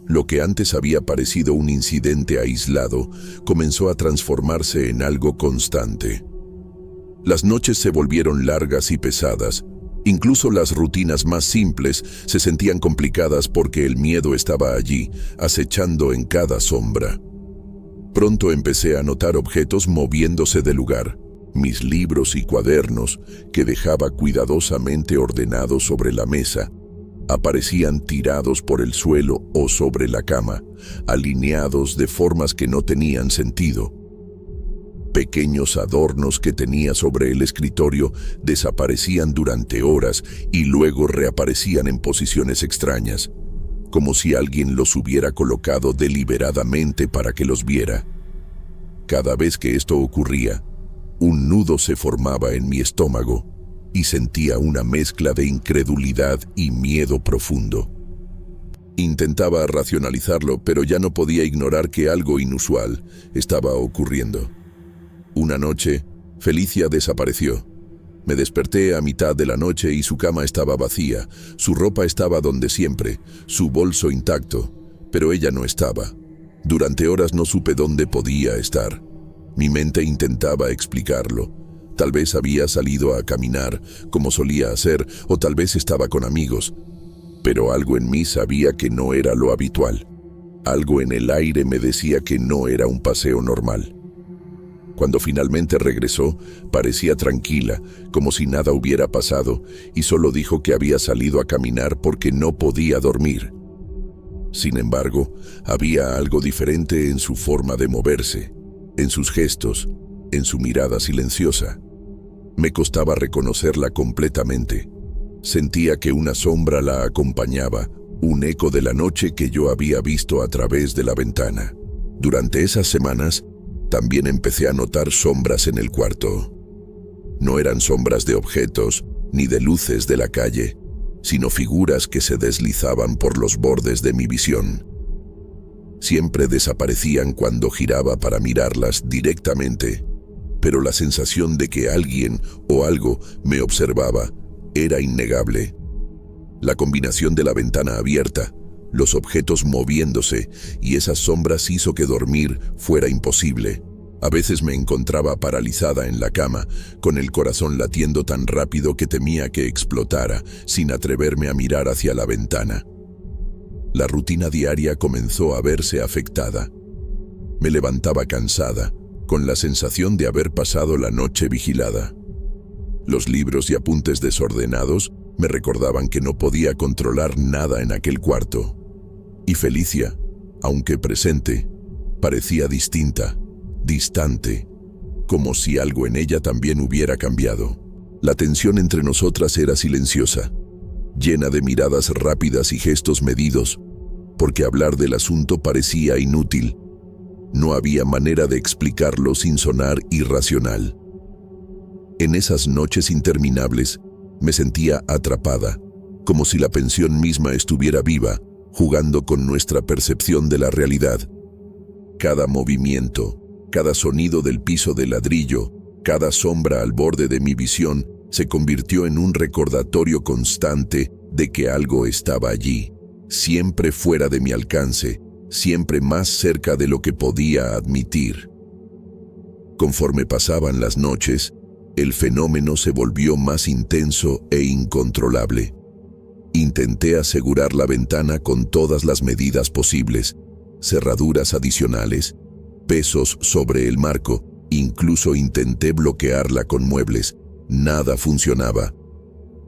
Lo que antes había parecido un incidente aislado comenzó a transformarse en algo constante. Las noches se volvieron largas y pesadas. Incluso las rutinas más simples se sentían complicadas porque el miedo estaba allí, acechando en cada sombra. Pronto empecé a notar objetos moviéndose de lugar. Mis libros y cuadernos, que dejaba cuidadosamente ordenados sobre la mesa, aparecían tirados por el suelo o sobre la cama, alineados de formas que no tenían sentido. Pequeños adornos que tenía sobre el escritorio desaparecían durante horas y luego reaparecían en posiciones extrañas, como si alguien los hubiera colocado deliberadamente para que los viera. Cada vez que esto ocurría, un nudo se formaba en mi estómago y sentía una mezcla de incredulidad y miedo profundo. Intentaba racionalizarlo, pero ya no podía ignorar que algo inusual estaba ocurriendo. Una noche, Felicia desapareció. Me desperté a mitad de la noche y su cama estaba vacía, su ropa estaba donde siempre, su bolso intacto, pero ella no estaba. Durante horas no supe dónde podía estar. Mi mente intentaba explicarlo. Tal vez había salido a caminar, como solía hacer, o tal vez estaba con amigos. Pero algo en mí sabía que no era lo habitual. Algo en el aire me decía que no era un paseo normal. Cuando finalmente regresó, parecía tranquila, como si nada hubiera pasado, y solo dijo que había salido a caminar porque no podía dormir. Sin embargo, había algo diferente en su forma de moverse, en sus gestos, en su mirada silenciosa. Me costaba reconocerla completamente. Sentía que una sombra la acompañaba, un eco de la noche que yo había visto a través de la ventana. Durante esas semanas, también empecé a notar sombras en el cuarto. No eran sombras de objetos ni de luces de la calle, sino figuras que se deslizaban por los bordes de mi visión. Siempre desaparecían cuando giraba para mirarlas directamente, pero la sensación de que alguien o algo me observaba era innegable. La combinación de la ventana abierta, los objetos moviéndose y esas sombras hizo que dormir fuera imposible. A veces me encontraba paralizada en la cama, con el corazón latiendo tan rápido que temía que explotara, sin atreverme a mirar hacia la ventana. La rutina diaria comenzó a verse afectada. Me levantaba cansada, con la sensación de haber pasado la noche vigilada. Los libros y apuntes desordenados me recordaban que no podía controlar nada en aquel cuarto. Y Felicia, aunque presente, parecía distinta, distante, como si algo en ella también hubiera cambiado. La tensión entre nosotras era silenciosa, llena de miradas rápidas y gestos medidos, porque hablar del asunto parecía inútil. No había manera de explicarlo sin sonar irracional. En esas noches interminables, me sentía atrapada, como si la pensión misma estuviera viva, jugando con nuestra percepción de la realidad. Cada movimiento, cada sonido del piso de ladrillo, cada sombra al borde de mi visión, se convirtió en un recordatorio constante de que algo estaba allí, siempre fuera de mi alcance, siempre más cerca de lo que podía admitir. Conforme pasaban las noches, el fenómeno se volvió más intenso e incontrolable. Intenté asegurar la ventana con todas las medidas posibles, cerraduras adicionales, pesos sobre el marco, incluso intenté bloquearla con muebles. Nada funcionaba.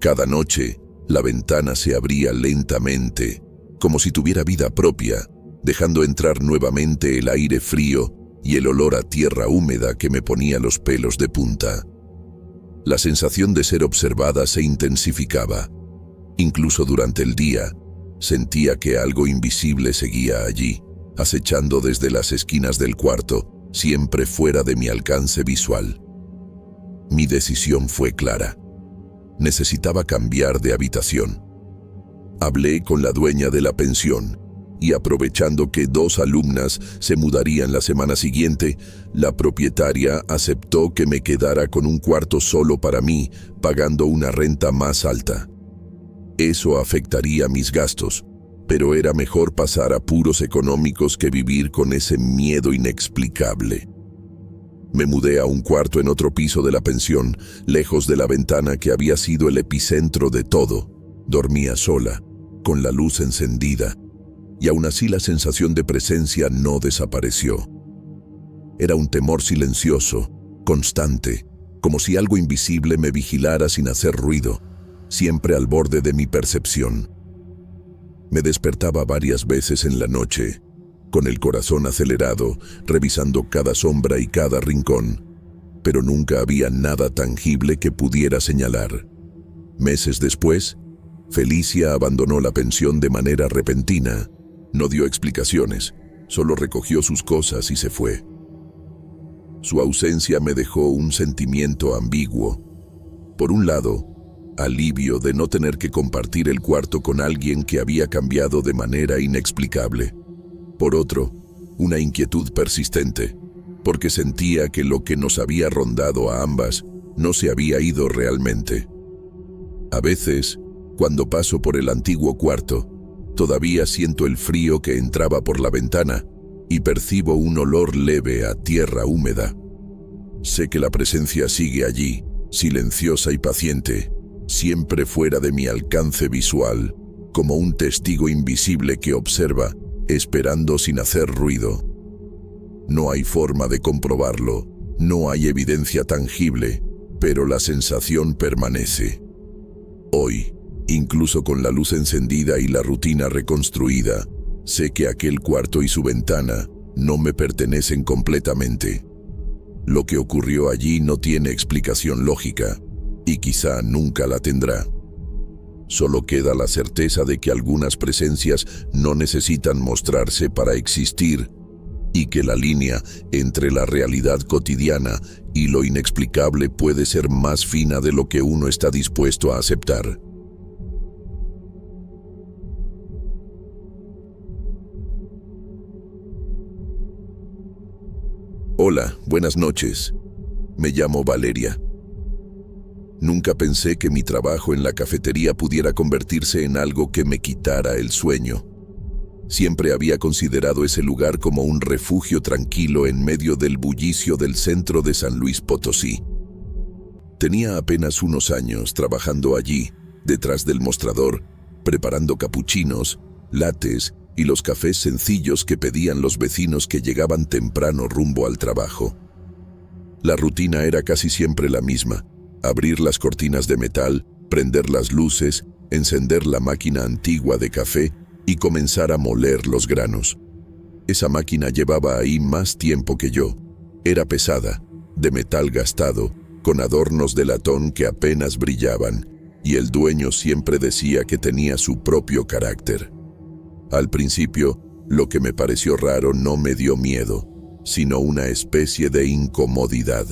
Cada noche, la ventana se abría lentamente, como si tuviera vida propia, dejando entrar nuevamente el aire frío y el olor a tierra húmeda que me ponía los pelos de punta. La sensación de ser observada se intensificaba. Incluso durante el día, sentía que algo invisible seguía allí, acechando desde las esquinas del cuarto, siempre fuera de mi alcance visual. Mi decisión fue clara. Necesitaba cambiar de habitación. Hablé con la dueña de la pensión y, aprovechando que 2 alumnas se mudarían la semana siguiente, la propietaria aceptó que me quedara con un cuarto solo para mí, pagando una renta más alta. Eso afectaría mis gastos, pero era mejor pasar apuros económicos que vivir con ese miedo inexplicable. Me mudé a un cuarto en otro piso de la pensión, lejos de la ventana que había sido el epicentro de todo. Dormía sola, con la luz encendida, y aún así la sensación de presencia no desapareció. Era un temor silencioso, constante, como si algo invisible me vigilara sin hacer ruido, siempre al borde de mi percepción. Me despertaba varias veces en la noche, con el corazón acelerado, revisando cada sombra y cada rincón, pero nunca había nada tangible que pudiera señalar. Meses después, Felicia abandonó la pensión de manera repentina. No dio explicaciones, solo recogió sus cosas y se fue. Su ausencia me dejó un sentimiento ambiguo. Por un lado, alivio de no tener que compartir el cuarto con alguien que había cambiado de manera inexplicable. Por otro, una inquietud persistente, porque sentía que lo que nos había rondado a ambas no se había ido realmente. A veces, cuando paso por el antiguo cuarto, todavía siento el frío que entraba por la ventana y percibo un olor leve a tierra húmeda. Sé que la presencia sigue allí, silenciosa y paciente, siempre fuera de mi alcance visual, como un testigo invisible que observa, esperando sin hacer ruido. No hay forma de comprobarlo, no hay evidencia tangible, pero la sensación permanece. Hoy, incluso con la luz encendida y la rutina reconstruida, sé que aquel cuarto y su ventana no me pertenecen completamente. Lo que ocurrió allí no tiene explicación lógica, y quizá nunca la tendrá. Solo queda la certeza de que algunas presencias no necesitan mostrarse para existir, y que la línea entre la realidad cotidiana y lo inexplicable puede ser más fina de lo que uno está dispuesto a aceptar. Hola, buenas noches. Me llamo Valeria. Nunca pensé que mi trabajo en la cafetería pudiera convertirse en algo que me quitara el sueño. Siempre había considerado ese lugar como un refugio tranquilo en medio del bullicio del centro de San Luis Potosí. Tenía apenas unos años trabajando allí, detrás del mostrador, preparando capuchinos, lates y los cafés sencillos que pedían los vecinos que llegaban temprano rumbo al trabajo. La rutina era casi siempre la misma: abrir las cortinas de metal, prender las luces, encender la máquina antigua de café y comenzar a moler los granos. Esa máquina llevaba ahí más tiempo que yo. Era pesada, de metal gastado, con adornos de latón que apenas brillaban, y el dueño siempre decía que tenía su propio carácter. Al principio, lo que me pareció raro no me dio miedo, sino una especie de incomodidad.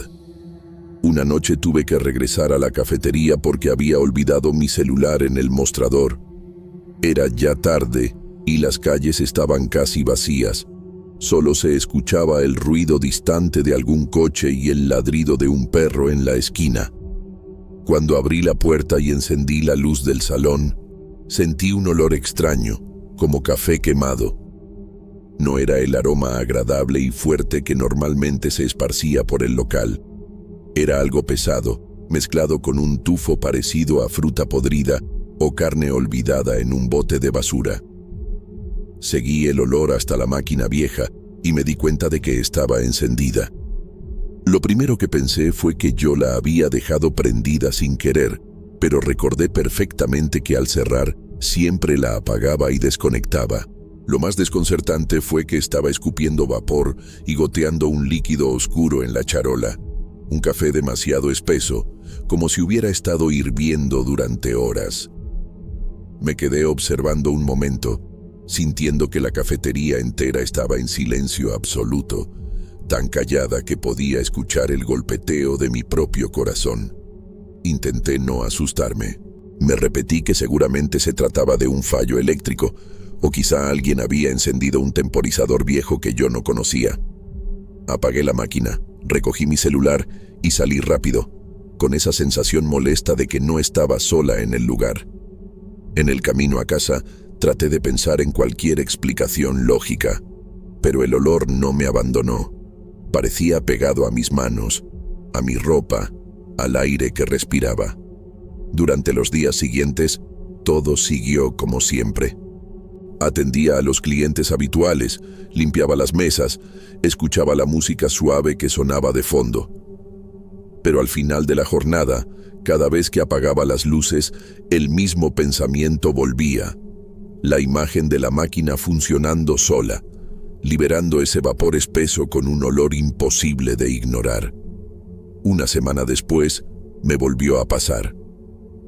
Una noche tuve que regresar a la cafetería porque había olvidado mi celular en el mostrador. Era ya tarde y las calles estaban casi vacías. Solo se escuchaba el ruido distante de algún coche y el ladrido de un perro en la esquina. Cuando abrí la puerta y encendí la luz del salón, sentí un olor extraño, como café quemado. No era el aroma agradable y fuerte que normalmente se esparcía por el local. Era algo pesado, mezclado con un tufo parecido a fruta podrida o carne olvidada en un bote de basura. Seguí el olor hasta la máquina vieja y me di cuenta de que estaba encendida. Lo primero que pensé fue que yo la había dejado prendida sin querer, pero recordé perfectamente que al cerrar siempre la apagaba y desconectaba. Lo más desconcertante fue que estaba escupiendo vapor y goteando un líquido oscuro en la charola, un café demasiado espeso, como si hubiera estado hirviendo durante horas. Me quedé observando un momento, sintiendo que la cafetería entera estaba en silencio absoluto, tan callada que podía escuchar el golpeteo de mi propio corazón. Intenté no asustarme. Me repetí que seguramente se trataba de un fallo eléctrico, o quizá alguien había encendido un temporizador viejo que yo no conocía. Apagué la máquina, recogí mi celular y salí rápido, con esa sensación molesta de que no estaba sola en el lugar. En el camino a casa, traté de pensar en cualquier explicación lógica, pero el olor no me abandonó. Parecía pegado a mis manos, a mi ropa, al aire que respiraba. Durante los días siguientes, todo siguió como siempre. Atendía a los clientes habituales, limpiaba las mesas, escuchaba la música suave que sonaba de fondo. Pero al final de la jornada, cada vez que apagaba las luces, el mismo pensamiento volvía. La imagen de la máquina funcionando sola, liberando ese vapor espeso con un olor imposible de ignorar. Una semana después, me volvió a pasar.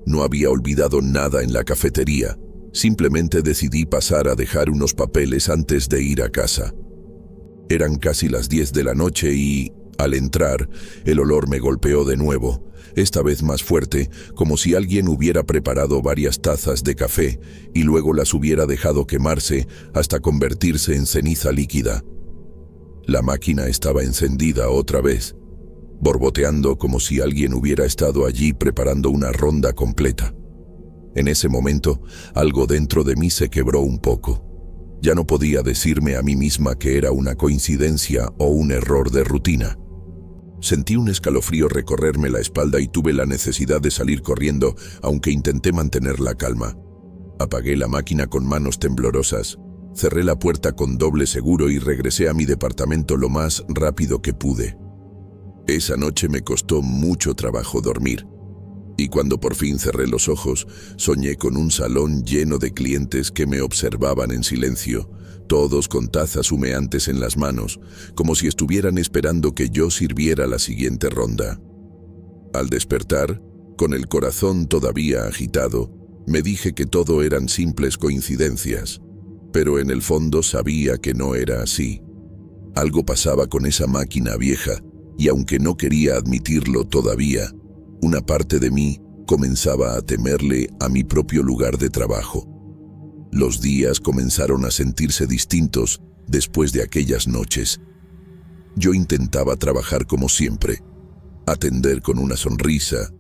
No había olvidado nada en la cafetería, simplemente decidí pasar a dejar unos papeles antes de ir a casa. Eran casi las 10 de la noche y, al entrar, el olor me golpeó de nuevo, esta vez más fuerte, como si alguien hubiera preparado varias tazas de café y luego las hubiera dejado quemarse hasta convertirse en ceniza líquida. La máquina estaba encendida otra vez, borboteando como si alguien hubiera estado allí preparando una ronda completa. En ese momento, algo dentro de mí se quebró un poco. Ya no podía decirme a mí misma que era una coincidencia o un error de rutina. Sentí un escalofrío recorrerme la espalda y tuve la necesidad de salir corriendo, aunque intenté mantener la calma. Apagué la máquina con manos temblorosas, cerré la puerta con doble seguro y regresé a mi departamento lo más rápido que pude. Esa noche me costó mucho trabajo dormir, y cuando por fin cerré los ojos, soñé con un salón lleno de clientes que me observaban en silencio, todos con tazas humeantes en las manos, como si estuvieran esperando que yo sirviera la siguiente ronda. Al despertar, con el corazón todavía agitado, me dije que todo eran simples coincidencias, pero en el fondo sabía que no era así. Algo pasaba con esa máquina vieja, y aunque no quería admitirlo todavía, una parte de mí comenzaba a temerle a mi propio lugar de trabajo. Los días comenzaron a sentirse distintos después de aquellas noches. Yo intentaba trabajar como siempre, atender con una sonrisa,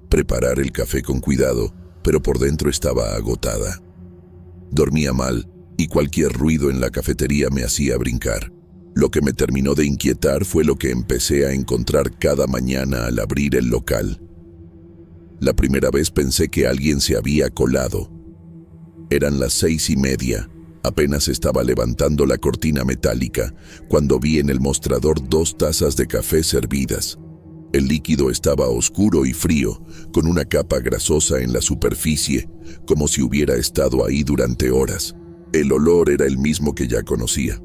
preparar el café con cuidado, pero por dentro estaba agotada. Dormía mal y cualquier ruido en la cafetería me hacía brincar. Lo que me terminó de inquietar fue lo que empecé a encontrar cada mañana al abrir el local. La primera vez pensé que alguien se había colado. Eran las 6:30. Apenas estaba levantando la cortina metálica cuando vi en el mostrador 2 tazas de café servidas. El líquido estaba oscuro y frío, con una capa grasosa en la superficie, como si hubiera estado ahí durante horas. El olor era el mismo que ya conocía.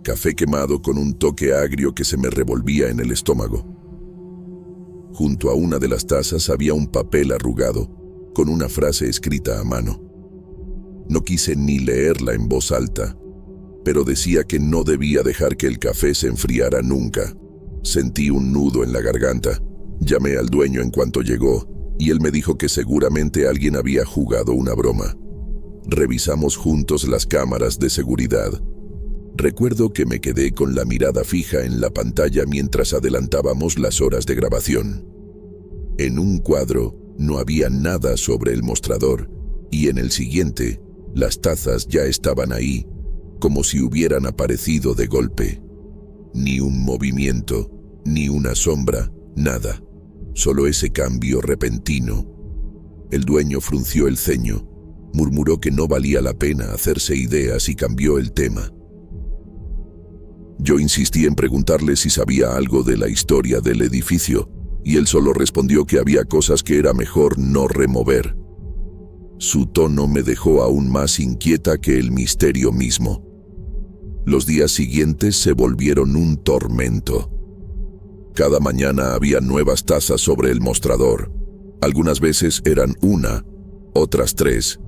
Café quemado con un toque agrio que se me revolvía en el estómago. Junto a una de las tazas había un papel arrugado, con una frase escrita a mano. No quise ni leerla en voz alta, pero decía que no debía dejar que el café se enfriara nunca. Sentí un nudo en la garganta. Llamé al dueño en cuanto llegó, y él me dijo que seguramente alguien había jugado una broma. Revisamos juntos las cámaras de seguridad. Recuerdo que me quedé con la mirada fija en la pantalla mientras adelantábamos las horas de grabación. En un cuadro no había nada sobre el mostrador, y en el siguiente, las tazas ya estaban ahí, como si hubieran aparecido de golpe. Ni un movimiento, ni una sombra, nada. Solo ese cambio repentino. El dueño frunció el ceño, murmuró que no valía la pena hacerse ideas y cambió el tema. Yo insistí en preguntarle si sabía algo de la historia del edificio, y él solo respondió que había cosas que era mejor no remover. Su tono me dejó aún más inquieta que el misterio mismo. Los días siguientes se volvieron un tormento. Cada mañana había nuevas tazas sobre el mostrador. Algunas veces eran 1, otras 3,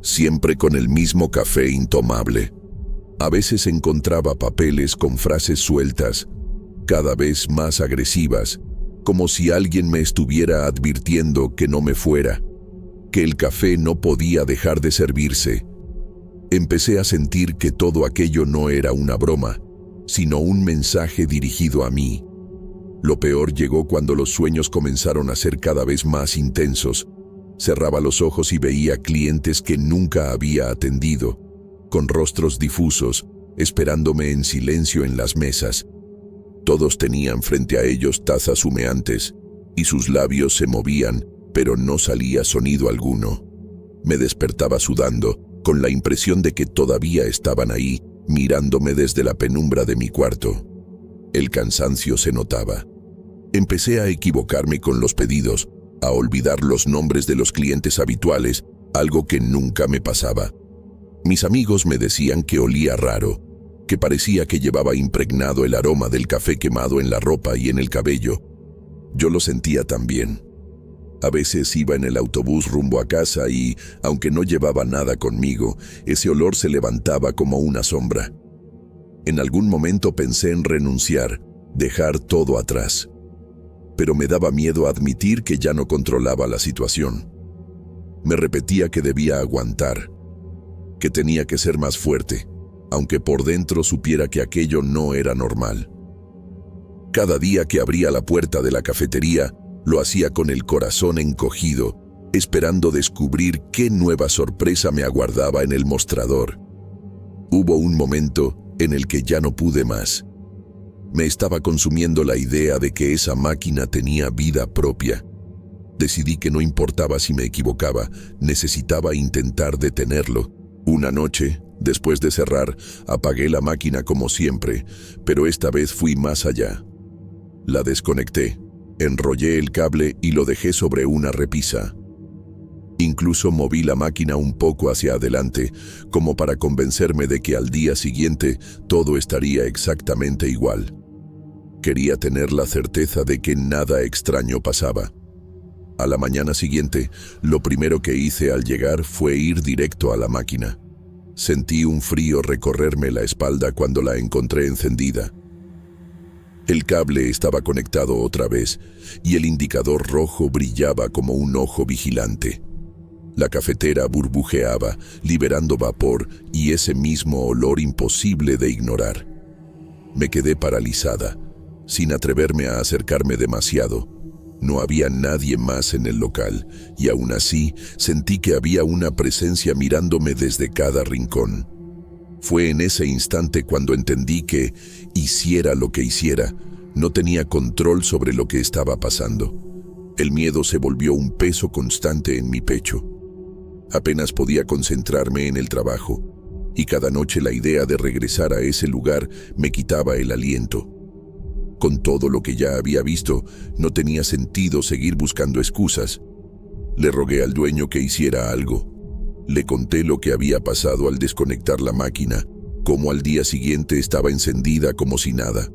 siempre con el mismo café intomable. A veces encontraba papeles con frases sueltas, cada vez más agresivas, como si alguien me estuviera advirtiendo que no me fuera, que el café no podía dejar de servirse. Empecé a sentir que todo aquello no era una broma, sino un mensaje dirigido a mí. Lo peor llegó cuando los sueños comenzaron a ser cada vez más intensos. Cerraba los ojos y veía clientes que nunca había atendido, con rostros difusos, esperándome en silencio en las mesas. Todos tenían frente a ellos tazas humeantes, y sus labios se movían, pero no salía sonido alguno. Me despertaba sudando, con la impresión de que todavía estaban ahí, mirándome desde la penumbra de mi cuarto. El cansancio se notaba. Empecé a equivocarme con los pedidos, a olvidar los nombres de los clientes habituales, algo que nunca me pasaba. Mis amigos me decían que olía raro, que parecía que llevaba impregnado el aroma del café quemado en la ropa y en el cabello. Yo lo sentía también. A veces iba en el autobús rumbo a casa y, aunque no llevaba nada conmigo, ese olor se levantaba como una sombra. En algún momento pensé en renunciar, dejar todo atrás. Pero me daba miedo admitir que ya no controlaba la situación. Me repetía que debía aguantar, que tenía que ser más fuerte, aunque por dentro supiera que aquello no era normal. Cada día que abría la puerta de la cafetería, lo hacía con el corazón encogido, esperando descubrir qué nueva sorpresa me aguardaba en el mostrador. Hubo un momento en el que ya no pude más. Me estaba consumiendo la idea de que esa máquina tenía vida propia. Decidí que no importaba si me equivocaba, necesitaba intentar detenerlo. Una noche, después de cerrar, apagué la máquina como siempre, pero esta vez fui más allá. La desconecté, enrollé el cable y lo dejé sobre una repisa. Incluso moví la máquina un poco hacia adelante, como para convencerme de que al día siguiente todo estaría exactamente igual. Quería tener la certeza de que nada extraño pasaba. A la mañana siguiente, lo primero que hice al llegar fue ir directo a la máquina. Sentí un frío recorrerme la espalda cuando la encontré encendida. El cable estaba conectado otra vez y el indicador rojo brillaba como un ojo vigilante. La cafetera burbujeaba, liberando vapor y ese mismo olor imposible de ignorar. Me quedé paralizada, sin atreverme a acercarme demasiado. No había nadie más en el local, y aún así sentí que había una presencia mirándome desde cada rincón. Fue en ese instante cuando entendí que, hiciera lo que hiciera, no tenía control sobre lo que estaba pasando. El miedo se volvió un peso constante en mi pecho. Apenas podía concentrarme en el trabajo, y cada noche la idea de regresar a ese lugar me quitaba el aliento. Con todo lo que ya había visto, no tenía sentido seguir buscando excusas. Le rogué al dueño que hiciera algo. Le conté lo que había pasado al desconectar la máquina, cómo al día siguiente estaba encendida como si nada.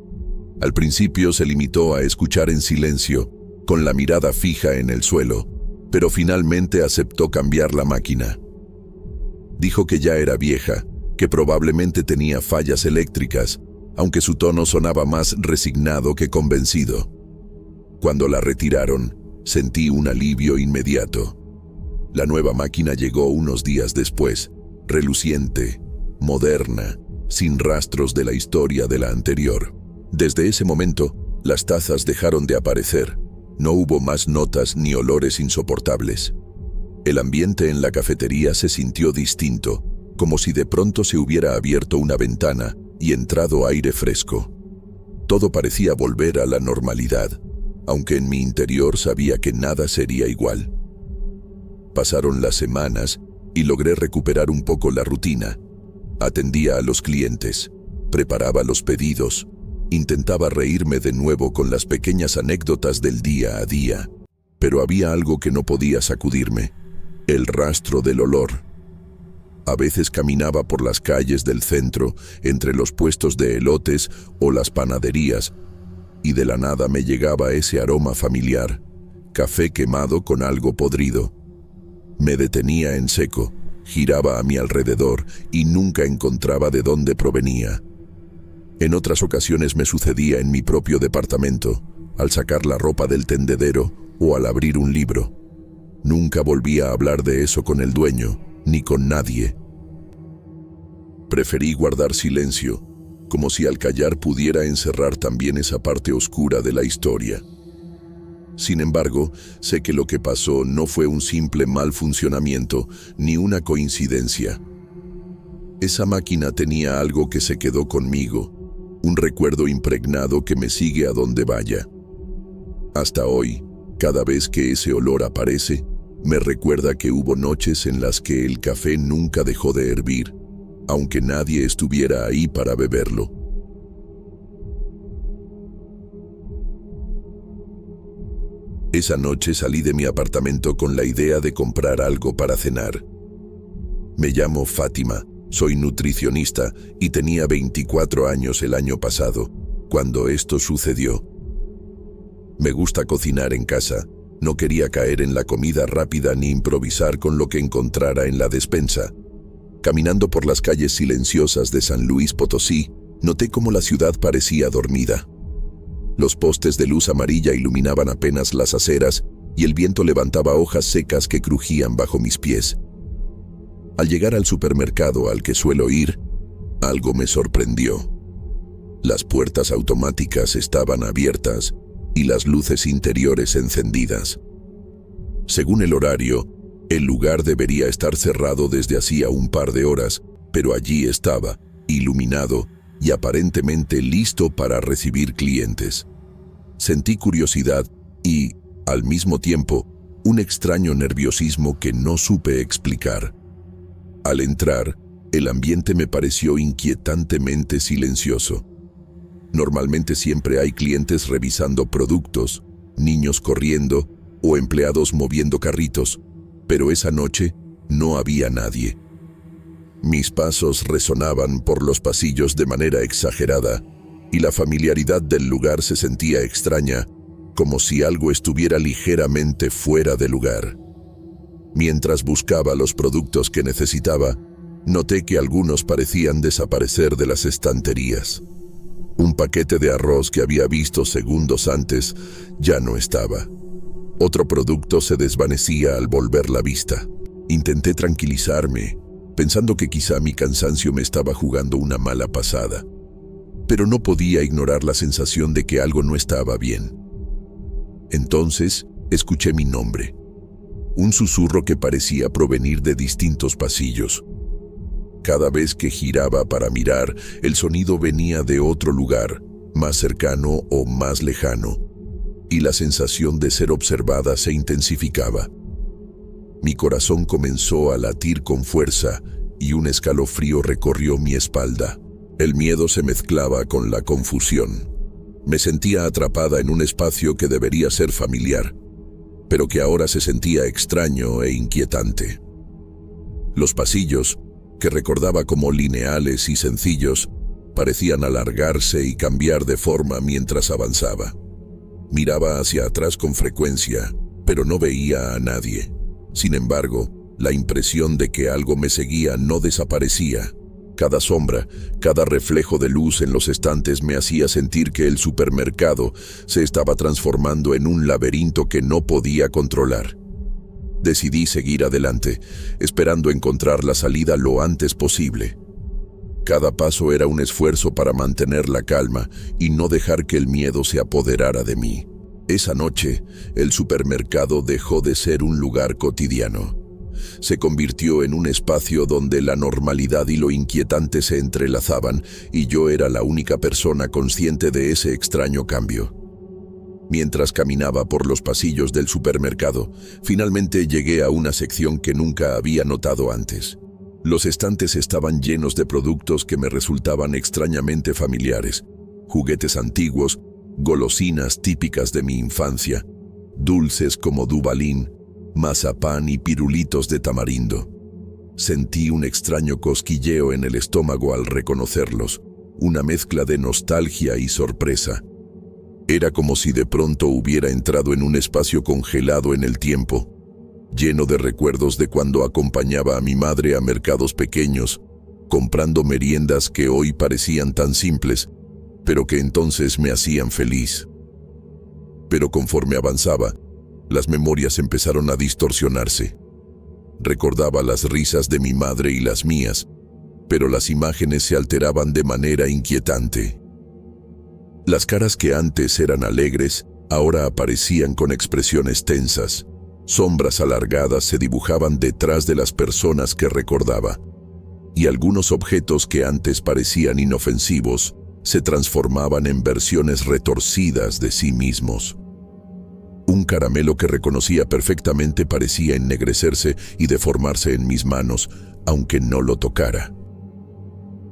Al principio se limitó a escuchar en silencio, con la mirada fija en el suelo, pero finalmente aceptó cambiar la máquina. Dijo que ya era vieja, que probablemente tenía fallas eléctricas, aunque su tono sonaba más resignado que convencido. Cuando la retiraron, sentí un alivio inmediato. La nueva máquina llegó unos días después, reluciente, moderna, sin rastros de la historia de la anterior. Desde ese momento, las tazas dejaron de aparecer. No hubo más notas ni olores insoportables. El ambiente en la cafetería se sintió distinto, como si de pronto se hubiera abierto una ventana y entrado aire fresco. Todo parecía volver a la normalidad, aunque en mi interior sabía que nada sería igual. Pasaron las semanas y logré recuperar un poco la rutina. Atendía a los clientes, preparaba los pedidos, intentaba reírme de nuevo con las pequeñas anécdotas del día a día, pero había algo que no podía sacudirme: el rastro del olor. A veces caminaba por las calles del centro, entre los puestos de elotes o las panaderías, y de la nada me llegaba ese aroma familiar, café quemado con algo podrido. Me detenía en seco, giraba a mi alrededor y nunca encontraba de dónde provenía. En otras ocasiones me sucedía en mi propio departamento, al sacar la ropa del tendedero o al abrir un libro. Nunca volví a hablar de eso con el dueño, ni con nadie. Preferí guardar silencio, como si al callar pudiera encerrar también esa parte oscura de la historia. Sin embargo, sé que lo que pasó no fue un simple mal funcionamiento, ni una coincidencia. Esa máquina tenía algo que se quedó conmigo, un recuerdo impregnado que me sigue a donde vaya. Hasta hoy, cada vez que ese olor aparece, me recuerda que hubo noches en las que el café nunca dejó de hervir, aunque nadie estuviera ahí para beberlo. Esa noche salí de mi apartamento con la idea de comprar algo para cenar. Me llamo Fátima, soy nutricionista y tenía 24 años el año pasado, cuando esto sucedió. Me gusta cocinar en casa, no quería caer en la comida rápida ni improvisar con lo que encontrara en la despensa. Caminando por las calles silenciosas de San Luis Potosí, noté cómo la ciudad parecía dormida. Los postes de luz amarilla iluminaban apenas las aceras y el viento levantaba hojas secas que crujían bajo mis pies. Al llegar al supermercado al que suelo ir, algo me sorprendió. Las puertas automáticas estaban abiertas y las luces interiores encendidas. Según el horario, el lugar debería estar cerrado desde hacía un par de horas, pero allí estaba, iluminado y aparentemente listo para recibir clientes. Sentí curiosidad y, al mismo tiempo, un extraño nerviosismo que no supe explicar. Al entrar, el ambiente me pareció inquietantemente silencioso. Normalmente siempre hay clientes revisando productos, niños corriendo o empleados moviendo carritos, pero esa noche no había nadie. Mis pasos resonaban por los pasillos de manera exagerada y la familiaridad del lugar se sentía extraña, como si algo estuviera ligeramente fuera de lugar. Mientras buscaba los productos que necesitaba, noté que algunos parecían desaparecer de las estanterías. Un paquete de arroz que había visto segundos antes ya no estaba. Otro producto se desvanecía al volver la vista. Intenté tranquilizarme, pensando que quizá mi cansancio me estaba jugando una mala pasada. pero no podía ignorar la sensación de que algo no estaba bien. Entonces, escuché mi nombre, un susurro que parecía provenir de distintos pasillos. Cada vez que giraba para mirar, el sonido venía de otro lugar, más cercano o más lejano, y la sensación de ser observada se intensificaba. Mi corazón comenzó a latir con fuerza y un escalofrío recorrió mi espalda. El miedo se mezclaba con la confusión. Me sentía atrapada en un espacio que debería ser familiar, pero que ahora se sentía extraño e inquietante. Los pasillos, que recordaba como lineales y sencillos, parecían alargarse y cambiar de forma mientras avanzaba. Miraba hacia atrás con frecuencia, pero no veía a nadie. Sin embargo, la impresión de que algo me seguía no desaparecía. Cada sombra, cada reflejo de luz en los estantes me hacía sentir que el supermercado se estaba transformando en un laberinto que no podía controlar. Decidí seguir adelante, esperando encontrar la salida lo antes posible. Cada paso era un esfuerzo para mantener la calma y no dejar que el miedo se apoderara de mí. Esa noche, el supermercado dejó de ser un lugar cotidiano. Se convirtió en un espacio donde la normalidad y lo inquietante se entrelazaban, y yo era la única persona consciente de ese extraño cambio. Mientras caminaba por los pasillos del supermercado, finalmente llegué a una sección que nunca había notado antes. Los estantes estaban llenos de productos que me resultaban extrañamente familiares: juguetes antiguos, golosinas típicas de mi infancia, dulces como Duvalín, mazapán y pirulitos de tamarindo. Sentí un extraño cosquilleo en el estómago al reconocerlos, una mezcla de nostalgia y sorpresa. Era como si de pronto hubiera entrado en un espacio congelado en el tiempo, lleno de recuerdos de cuando acompañaba a mi madre a mercados pequeños, comprando meriendas que hoy parecían tan simples, pero que entonces me hacían feliz. Pero conforme avanzaba, las memorias empezaron a distorsionarse. Recordaba las risas de mi madre y las mías, pero las imágenes se alteraban de manera inquietante. Las caras que antes eran alegres, ahora aparecían con expresiones tensas. Sombras alargadas se dibujaban detrás de las personas que recordaba, y algunos objetos que antes parecían inofensivos se transformaban en versiones retorcidas de sí mismos. Un caramelo que reconocía perfectamente parecía ennegrecerse y deformarse en mis manos, aunque no lo tocara.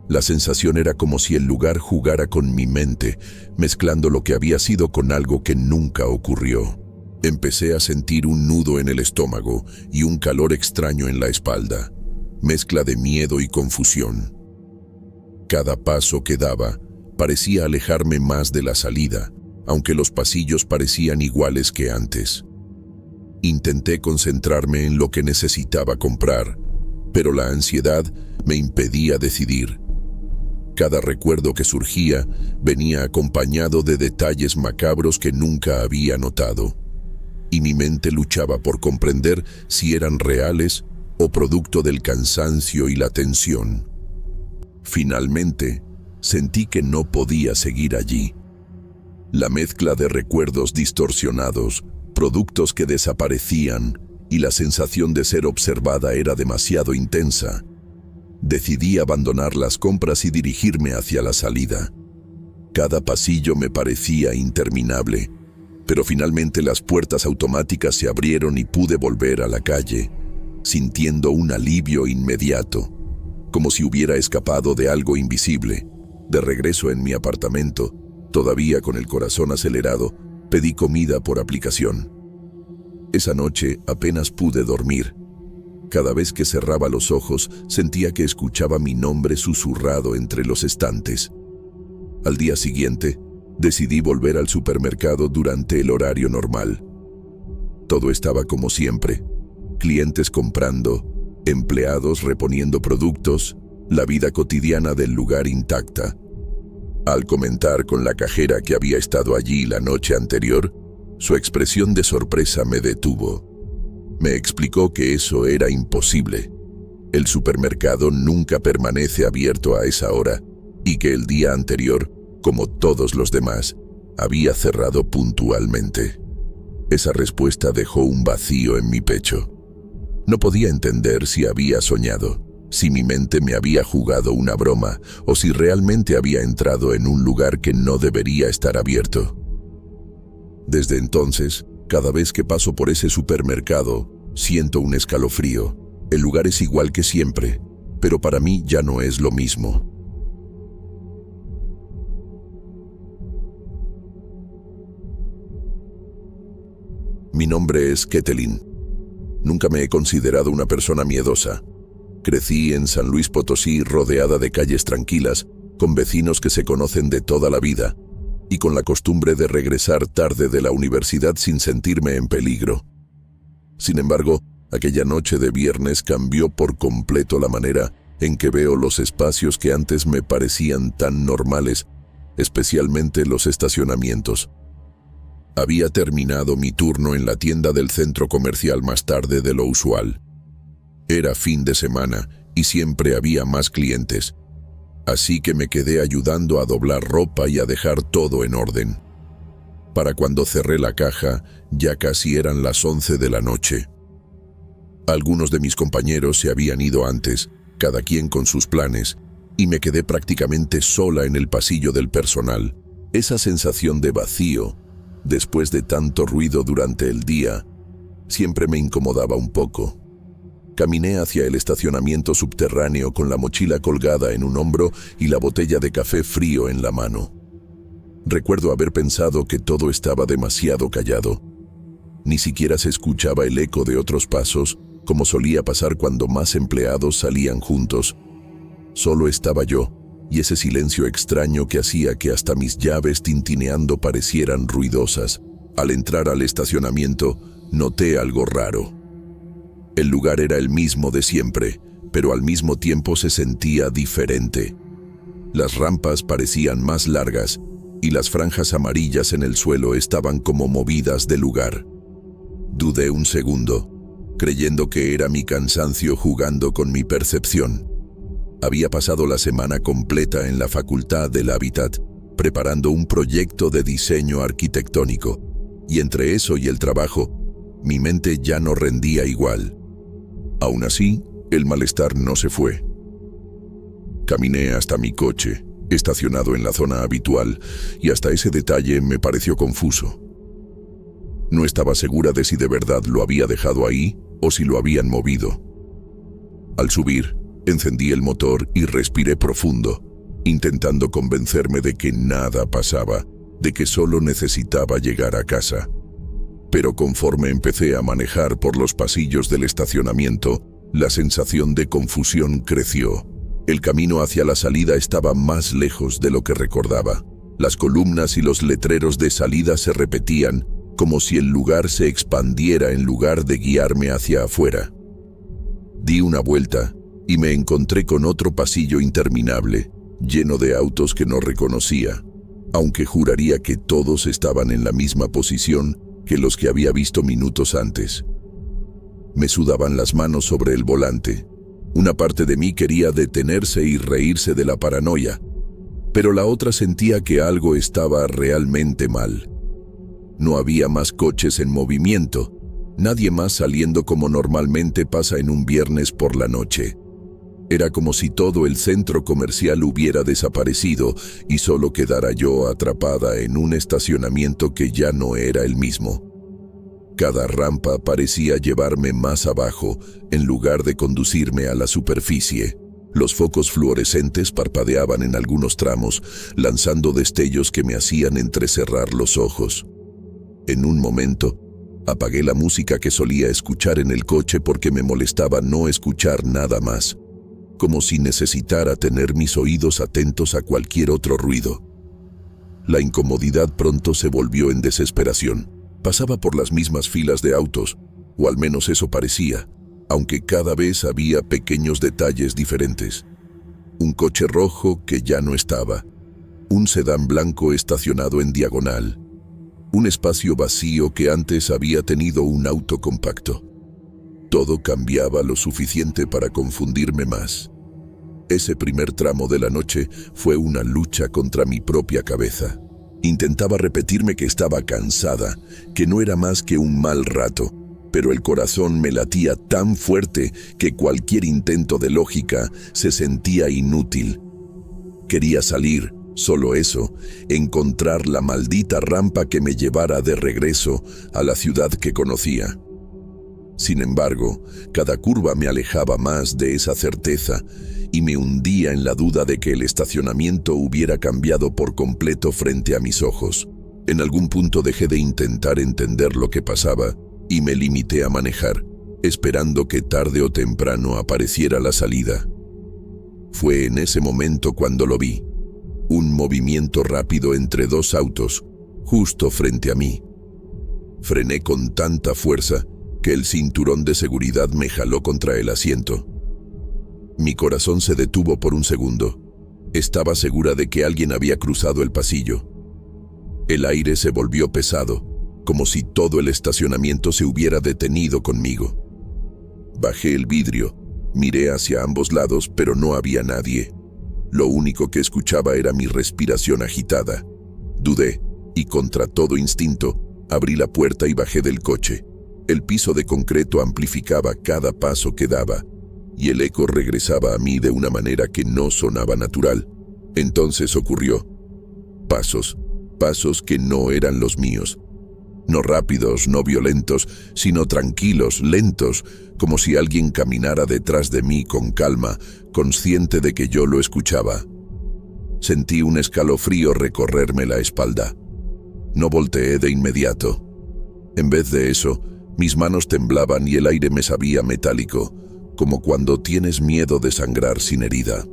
La sensación era como si el lugar jugara con mi mente, mezclando lo que había sido con algo que nunca ocurrió. Empecé a sentir un nudo en el estómago y un calor extraño en la espalda, mezcla de miedo y confusión. Cada paso que daba parecía alejarme más de la salida, aunque los pasillos parecían iguales que antes. Intenté concentrarme en lo que necesitaba comprar, pero la ansiedad me impedía decidir. Cada recuerdo que surgía venía acompañado de detalles macabros que nunca había notado, y mi mente luchaba por comprender si eran reales o producto del cansancio y la tensión. Finalmente, sentí que no podía seguir allí. La mezcla de recuerdos distorsionados, productos que desaparecían y la sensación de ser observada era demasiado intensa. Decidí abandonar las compras y dirigirme hacia la salida. Cada pasillo me parecía interminable, pero finalmente las puertas automáticas se abrieron y pude volver a la calle, sintiendo un alivio inmediato, como si hubiera escapado de algo invisible. De regreso en mi apartamento, todavía con el corazón acelerado, pedí comida por aplicación. Esa noche apenas pude dormir. Cada vez que cerraba los ojos, sentía que escuchaba mi nombre susurrado entre los estantes. Al día siguiente, decidí volver al supermercado durante el horario normal. Todo estaba como siempre: clientes comprando, empleados reponiendo productos, la vida cotidiana del lugar intacta. Al comentar con la cajera que había estado allí la noche anterior, su expresión de sorpresa me detuvo. Me explicó que eso era imposible. El supermercado nunca permanece abierto a esa hora y que el día anterior como todos los demás, había cerrado puntualmente. Esa respuesta dejó un vacío en mi pecho. No podía entender si había soñado, si mi mente me había jugado una broma o si realmente había entrado en un lugar que no debería estar abierto. Desde entonces, cada vez que paso por ese supermercado, siento un escalofrío. El lugar es igual que siempre, pero para mí ya no es lo mismo. Mi nombre es Ketelin. Nunca me he considerado una persona miedosa. Crecí en San Luis Potosí rodeada de calles tranquilas, con vecinos que se conocen de toda la vida, y con la costumbre de regresar tarde de la universidad sin sentirme en peligro. Sin embargo, aquella noche de viernes cambió por completo la manera en que veo los espacios que antes me parecían tan normales, especialmente los estacionamientos. Había terminado mi turno en la tienda del centro comercial más tarde de lo usual. Era fin de semana y siempre había más clientes, así que me quedé ayudando a doblar ropa y a dejar todo en orden. Para cuando cerré la caja, ya casi eran las 11 de la noche. Algunos de mis compañeros se habían ido antes, cada quien con sus planes, y me quedé prácticamente sola en el pasillo del personal. Esa sensación de vacío, después de tanto ruido durante el día, siempre me incomodaba un poco. Caminé hacia el estacionamiento subterráneo con la mochila colgada en un hombro y la botella de café frío en la mano. Recuerdo haber pensado que todo estaba demasiado callado. Ni siquiera se escuchaba el eco de otros pasos, como solía pasar cuando más empleados salían juntos. Solo estaba yo, y ese silencio extraño que hacía que hasta mis llaves tintineando parecieran ruidosas. Al entrar al estacionamiento, noté algo raro. El lugar era el mismo de siempre, pero al mismo tiempo se sentía diferente. Las rampas parecían más largas, y las franjas amarillas en el suelo estaban como movidas de lugar. Dudé un segundo, creyendo que era mi cansancio jugando con mi percepción. Había pasado la semana completa en la Facultad del Hábitat, preparando un proyecto de diseño arquitectónico, y entre eso y el trabajo, mi mente ya no rendía igual. Aún así, el malestar no se fue. Caminé hasta mi coche, estacionado en la zona habitual, y hasta ese detalle me pareció confuso. No estaba segura de si de verdad lo había dejado ahí o si lo habían movido. Al subir, encendí el motor y respiré profundo, intentando convencerme de que nada pasaba, de que solo necesitaba llegar a casa. Pero conforme empecé a manejar por los pasillos del estacionamiento, la sensación de confusión creció. El camino hacia la salida estaba más lejos de lo que recordaba. Las columnas y los letreros de salida se repetían, como si el lugar se expandiera en lugar de guiarme hacia afuera. Di una vuelta y me encontré con otro pasillo interminable, lleno de autos que no reconocía, aunque juraría que todos estaban en la misma posición que los que había visto minutos antes. Me sudaban las manos sobre el volante. Una parte de mí quería detenerse y reírse de la paranoia, pero la otra sentía que algo estaba realmente mal. No había más coches en movimiento, nadie más saliendo como normalmente pasa en un viernes por la noche. Era como si todo el centro comercial hubiera desaparecido y solo quedara yo atrapada en un estacionamiento que ya no era el mismo. Cada rampa parecía llevarme más abajo, en lugar de conducirme a la superficie. Los focos fluorescentes parpadeaban en algunos tramos, lanzando destellos que me hacían entrecerrar los ojos. En un momento, apagué la música que solía escuchar en el coche porque me molestaba no escuchar nada más, como si necesitara tener mis oídos atentos a cualquier otro ruido. La incomodidad pronto se volvió en desesperación. Pasaba por las mismas filas de autos, o al menos eso parecía, aunque cada vez había pequeños detalles diferentes. Un coche rojo que ya no estaba, un sedán blanco estacionado en diagonal, un espacio vacío que antes había tenido un auto compacto. Todo cambiaba lo suficiente para confundirme más. Ese primer tramo de la noche fue una lucha contra mi propia cabeza. Intentaba repetirme que estaba cansada, que no era más que un mal rato, pero el corazón me latía tan fuerte que cualquier intento de lógica se sentía inútil. Quería salir, solo eso, encontrar la maldita rampa que me llevara de regreso a la ciudad que conocía. Sin embargo, cada curva me alejaba más de esa certeza y me hundía en la duda de que el estacionamiento hubiera cambiado por completo frente a mis ojos. En algún punto dejé de intentar entender lo que pasaba y me limité a manejar, esperando que tarde o temprano apareciera la salida. Fue en ese momento cuando lo vi. Un movimiento rápido entre dos autos, justo frente a mí. Frené con tanta fuerza que el cinturón de seguridad me jaló contra el asiento. Mi corazón se detuvo por un segundo. Estaba segura de que alguien había cruzado el pasillo. El aire se volvió pesado, como si todo el estacionamiento se hubiera detenido conmigo. Bajé el vidrio, miré hacia ambos lados, pero no había nadie. Lo único que escuchaba era mi respiración agitada. Dudé, y contra todo instinto, abrí la puerta y bajé del coche. El piso de concreto amplificaba cada paso que daba, y el eco regresaba a mí de una manera que no sonaba natural. Entonces ocurrió. Pasos que no eran los míos. No rápidos, no violentos, sino tranquilos, lentos, como si alguien caminara detrás de mí con calma, consciente de que yo lo escuchaba. Sentí un escalofrío recorrerme la espalda. No volteé de inmediato. En vez de eso, mis manos temblaban y el aire me sabía metálico, como cuando tienes miedo de sangrar sin herida.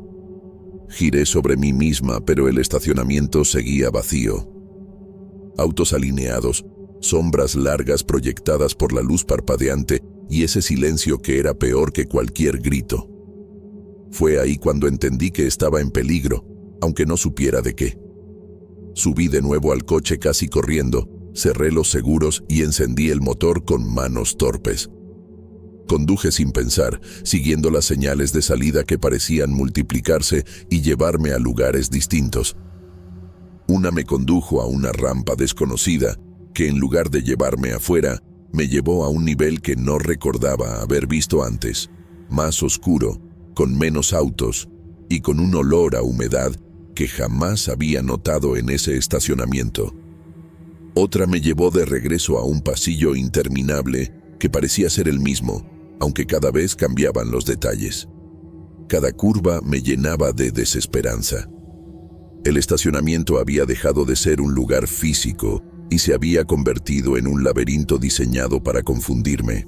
Giré sobre mí misma, pero el estacionamiento seguía vacío. Autos alineados, sombras largas proyectadas por la luz parpadeante y ese silencio que era peor que cualquier grito. Fue ahí cuando entendí que estaba en peligro, aunque no supiera de qué. Subí de nuevo al coche casi corriendo, cerré los seguros y encendí el motor con manos torpes. Conduje sin pensar, siguiendo las señales de salida que parecían multiplicarse y llevarme a lugares distintos. Una me condujo a una rampa desconocida, que en lugar de llevarme afuera, me llevó a un nivel que no recordaba haber visto antes, más oscuro, con menos autos y con un olor a humedad que jamás había notado en ese estacionamiento. Otra me llevó de regreso a un pasillo interminable que parecía ser el mismo, aunque cada vez cambiaban los detalles. Cada curva me llenaba de desesperanza. El estacionamiento había dejado de ser un lugar físico y se había convertido en un laberinto diseñado para confundirme.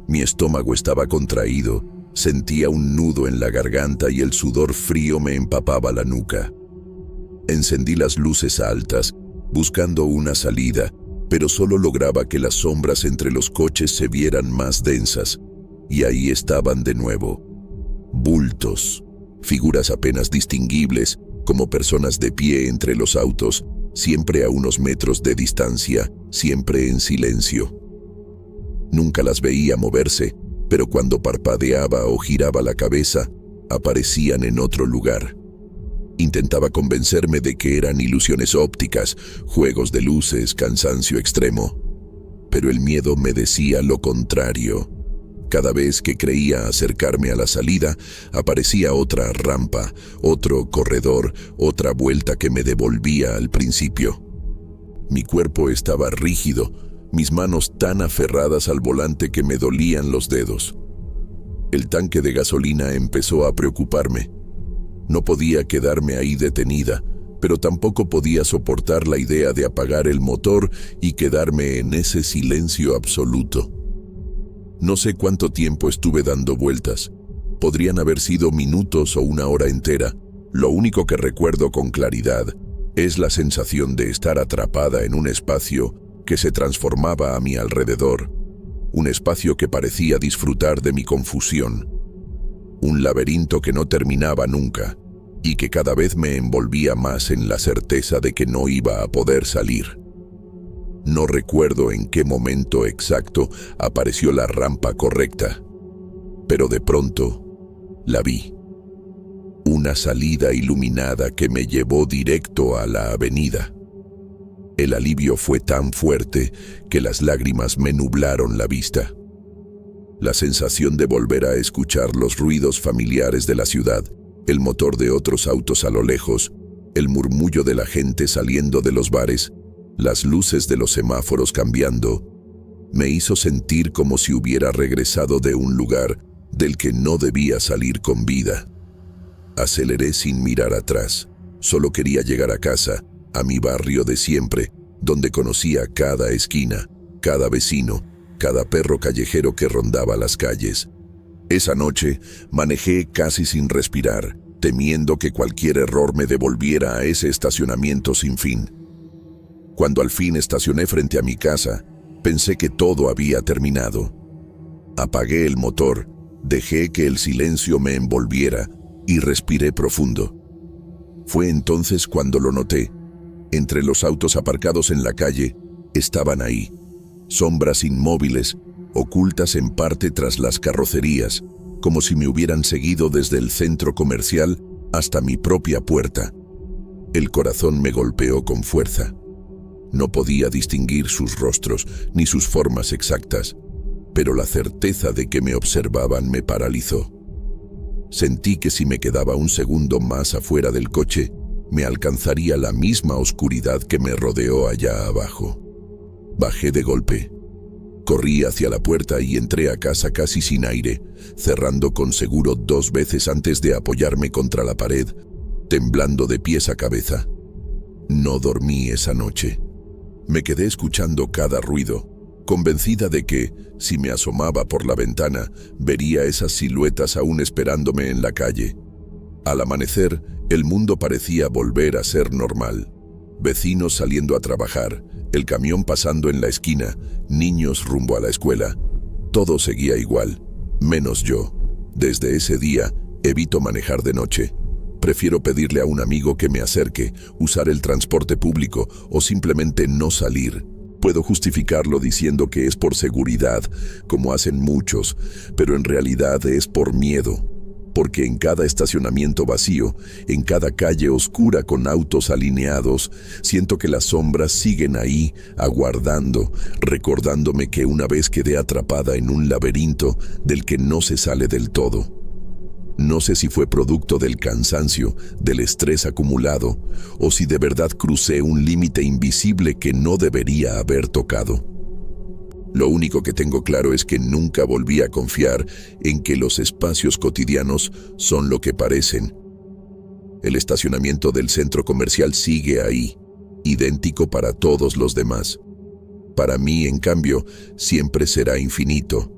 Mi estómago estaba contraído, sentía un nudo en la garganta y el sudor frío me empapaba la nuca. Encendí las luces altas, buscando una salida, pero solo lograba que las sombras entre los coches se vieran más densas, y ahí estaban de nuevo. Bultos, figuras apenas distinguibles, como personas de pie entre los autos, siempre a unos metros de distancia, siempre en silencio. Nunca las veía moverse, pero cuando parpadeaba o giraba la cabeza, aparecían en otro lugar. Intentaba convencerme de que eran ilusiones ópticas, juegos de luces, cansancio extremo. Pero el miedo me decía lo contrario. Cada vez que creía acercarme a la salida, aparecía otra rampa, otro corredor, otra vuelta que me devolvía al principio. Mi cuerpo estaba rígido, mis manos tan aferradas al volante que me dolían los dedos. El tanque de gasolina empezó a preocuparme. No podía quedarme ahí detenida, pero tampoco podía soportar la idea de apagar el motor y quedarme en ese silencio absoluto. No sé cuánto tiempo estuve dando vueltas. Podrían haber sido minutos o una hora entera. Lo único que recuerdo con claridad es la sensación de estar atrapada en un espacio que se transformaba a mi alrededor, un espacio que parecía disfrutar de mi confusión, un laberinto que no terminaba nunca y que cada vez me envolvía más en la certeza de que no iba a poder salir. No recuerdo en qué momento exacto apareció la rampa correcta, pero de pronto la vi. una salida iluminada que me llevó directo a la avenida. El alivio fue tan fuerte que las lágrimas me nublaron la vista. La sensación de volver a escuchar los ruidos familiares de la ciudad, el motor de otros autos a lo lejos, el murmullo de la gente saliendo de los bares, las luces de los semáforos cambiando, me hizo sentir como si hubiera regresado de un lugar del que no debía salir con vida. Aceleré sin mirar atrás. Solo quería llegar a casa, a mi barrio de siempre, donde conocía cada esquina, cada vecino, cada perro callejero que rondaba las calles. Esa noche manejé casi sin respirar, temiendo que cualquier error me devolviera a ese estacionamiento sin fin. Cuando al fin estacioné frente a mi casa, pensé que todo había terminado. Apagué el motor, dejé que el silencio me envolviera y respiré profundo. Fue entonces cuando lo noté. Entre los autos aparcados en la calle, estaban ahí, sombras inmóviles, ocultas en parte tras las carrocerías, como si me hubieran seguido desde el centro comercial hasta mi propia puerta. El corazón me golpeó con fuerza. No podía distinguir sus rostros ni sus formas exactas, pero la certeza de que me observaban me paralizó. Sentí que si me quedaba un segundo más afuera del coche, me alcanzaría la misma oscuridad que me rodeó allá abajo. Bajé de golpe. Corrí hacia la puerta y entré a casa casi sin aire, cerrando con seguro 2 veces antes de apoyarme contra la pared, temblando de pies a cabeza. No dormí esa noche. Me quedé escuchando cada ruido, convencida de que, si me asomaba por la ventana, vería esas siluetas aún esperándome en la calle. Al amanecer, el mundo parecía volver a ser normal. Vecinos saliendo a trabajar, el camión pasando en la esquina, niños rumbo a la escuela. Todo seguía igual, menos yo. Desde ese día, evito manejar de noche. Prefiero pedirle a un amigo que me acerque, usar el transporte público o simplemente no salir. Puedo justificarlo diciendo que es por seguridad, como hacen muchos, pero en realidad es por miedo. Porque en cada estacionamiento vacío, en cada calle oscura con autos alineados, siento que las sombras siguen ahí, aguardando, recordándome que una vez quedé atrapada en un laberinto del que no se sale del todo. No sé si fue producto del cansancio, del estrés acumulado, o si de verdad crucé un límite invisible que no debería haber tocado. Lo único que tengo claro es que nunca volví a confiar en que los espacios cotidianos son lo que parecen. El estacionamiento del centro comercial sigue ahí, idéntico para todos los demás. Para mí, en cambio, siempre será infinito,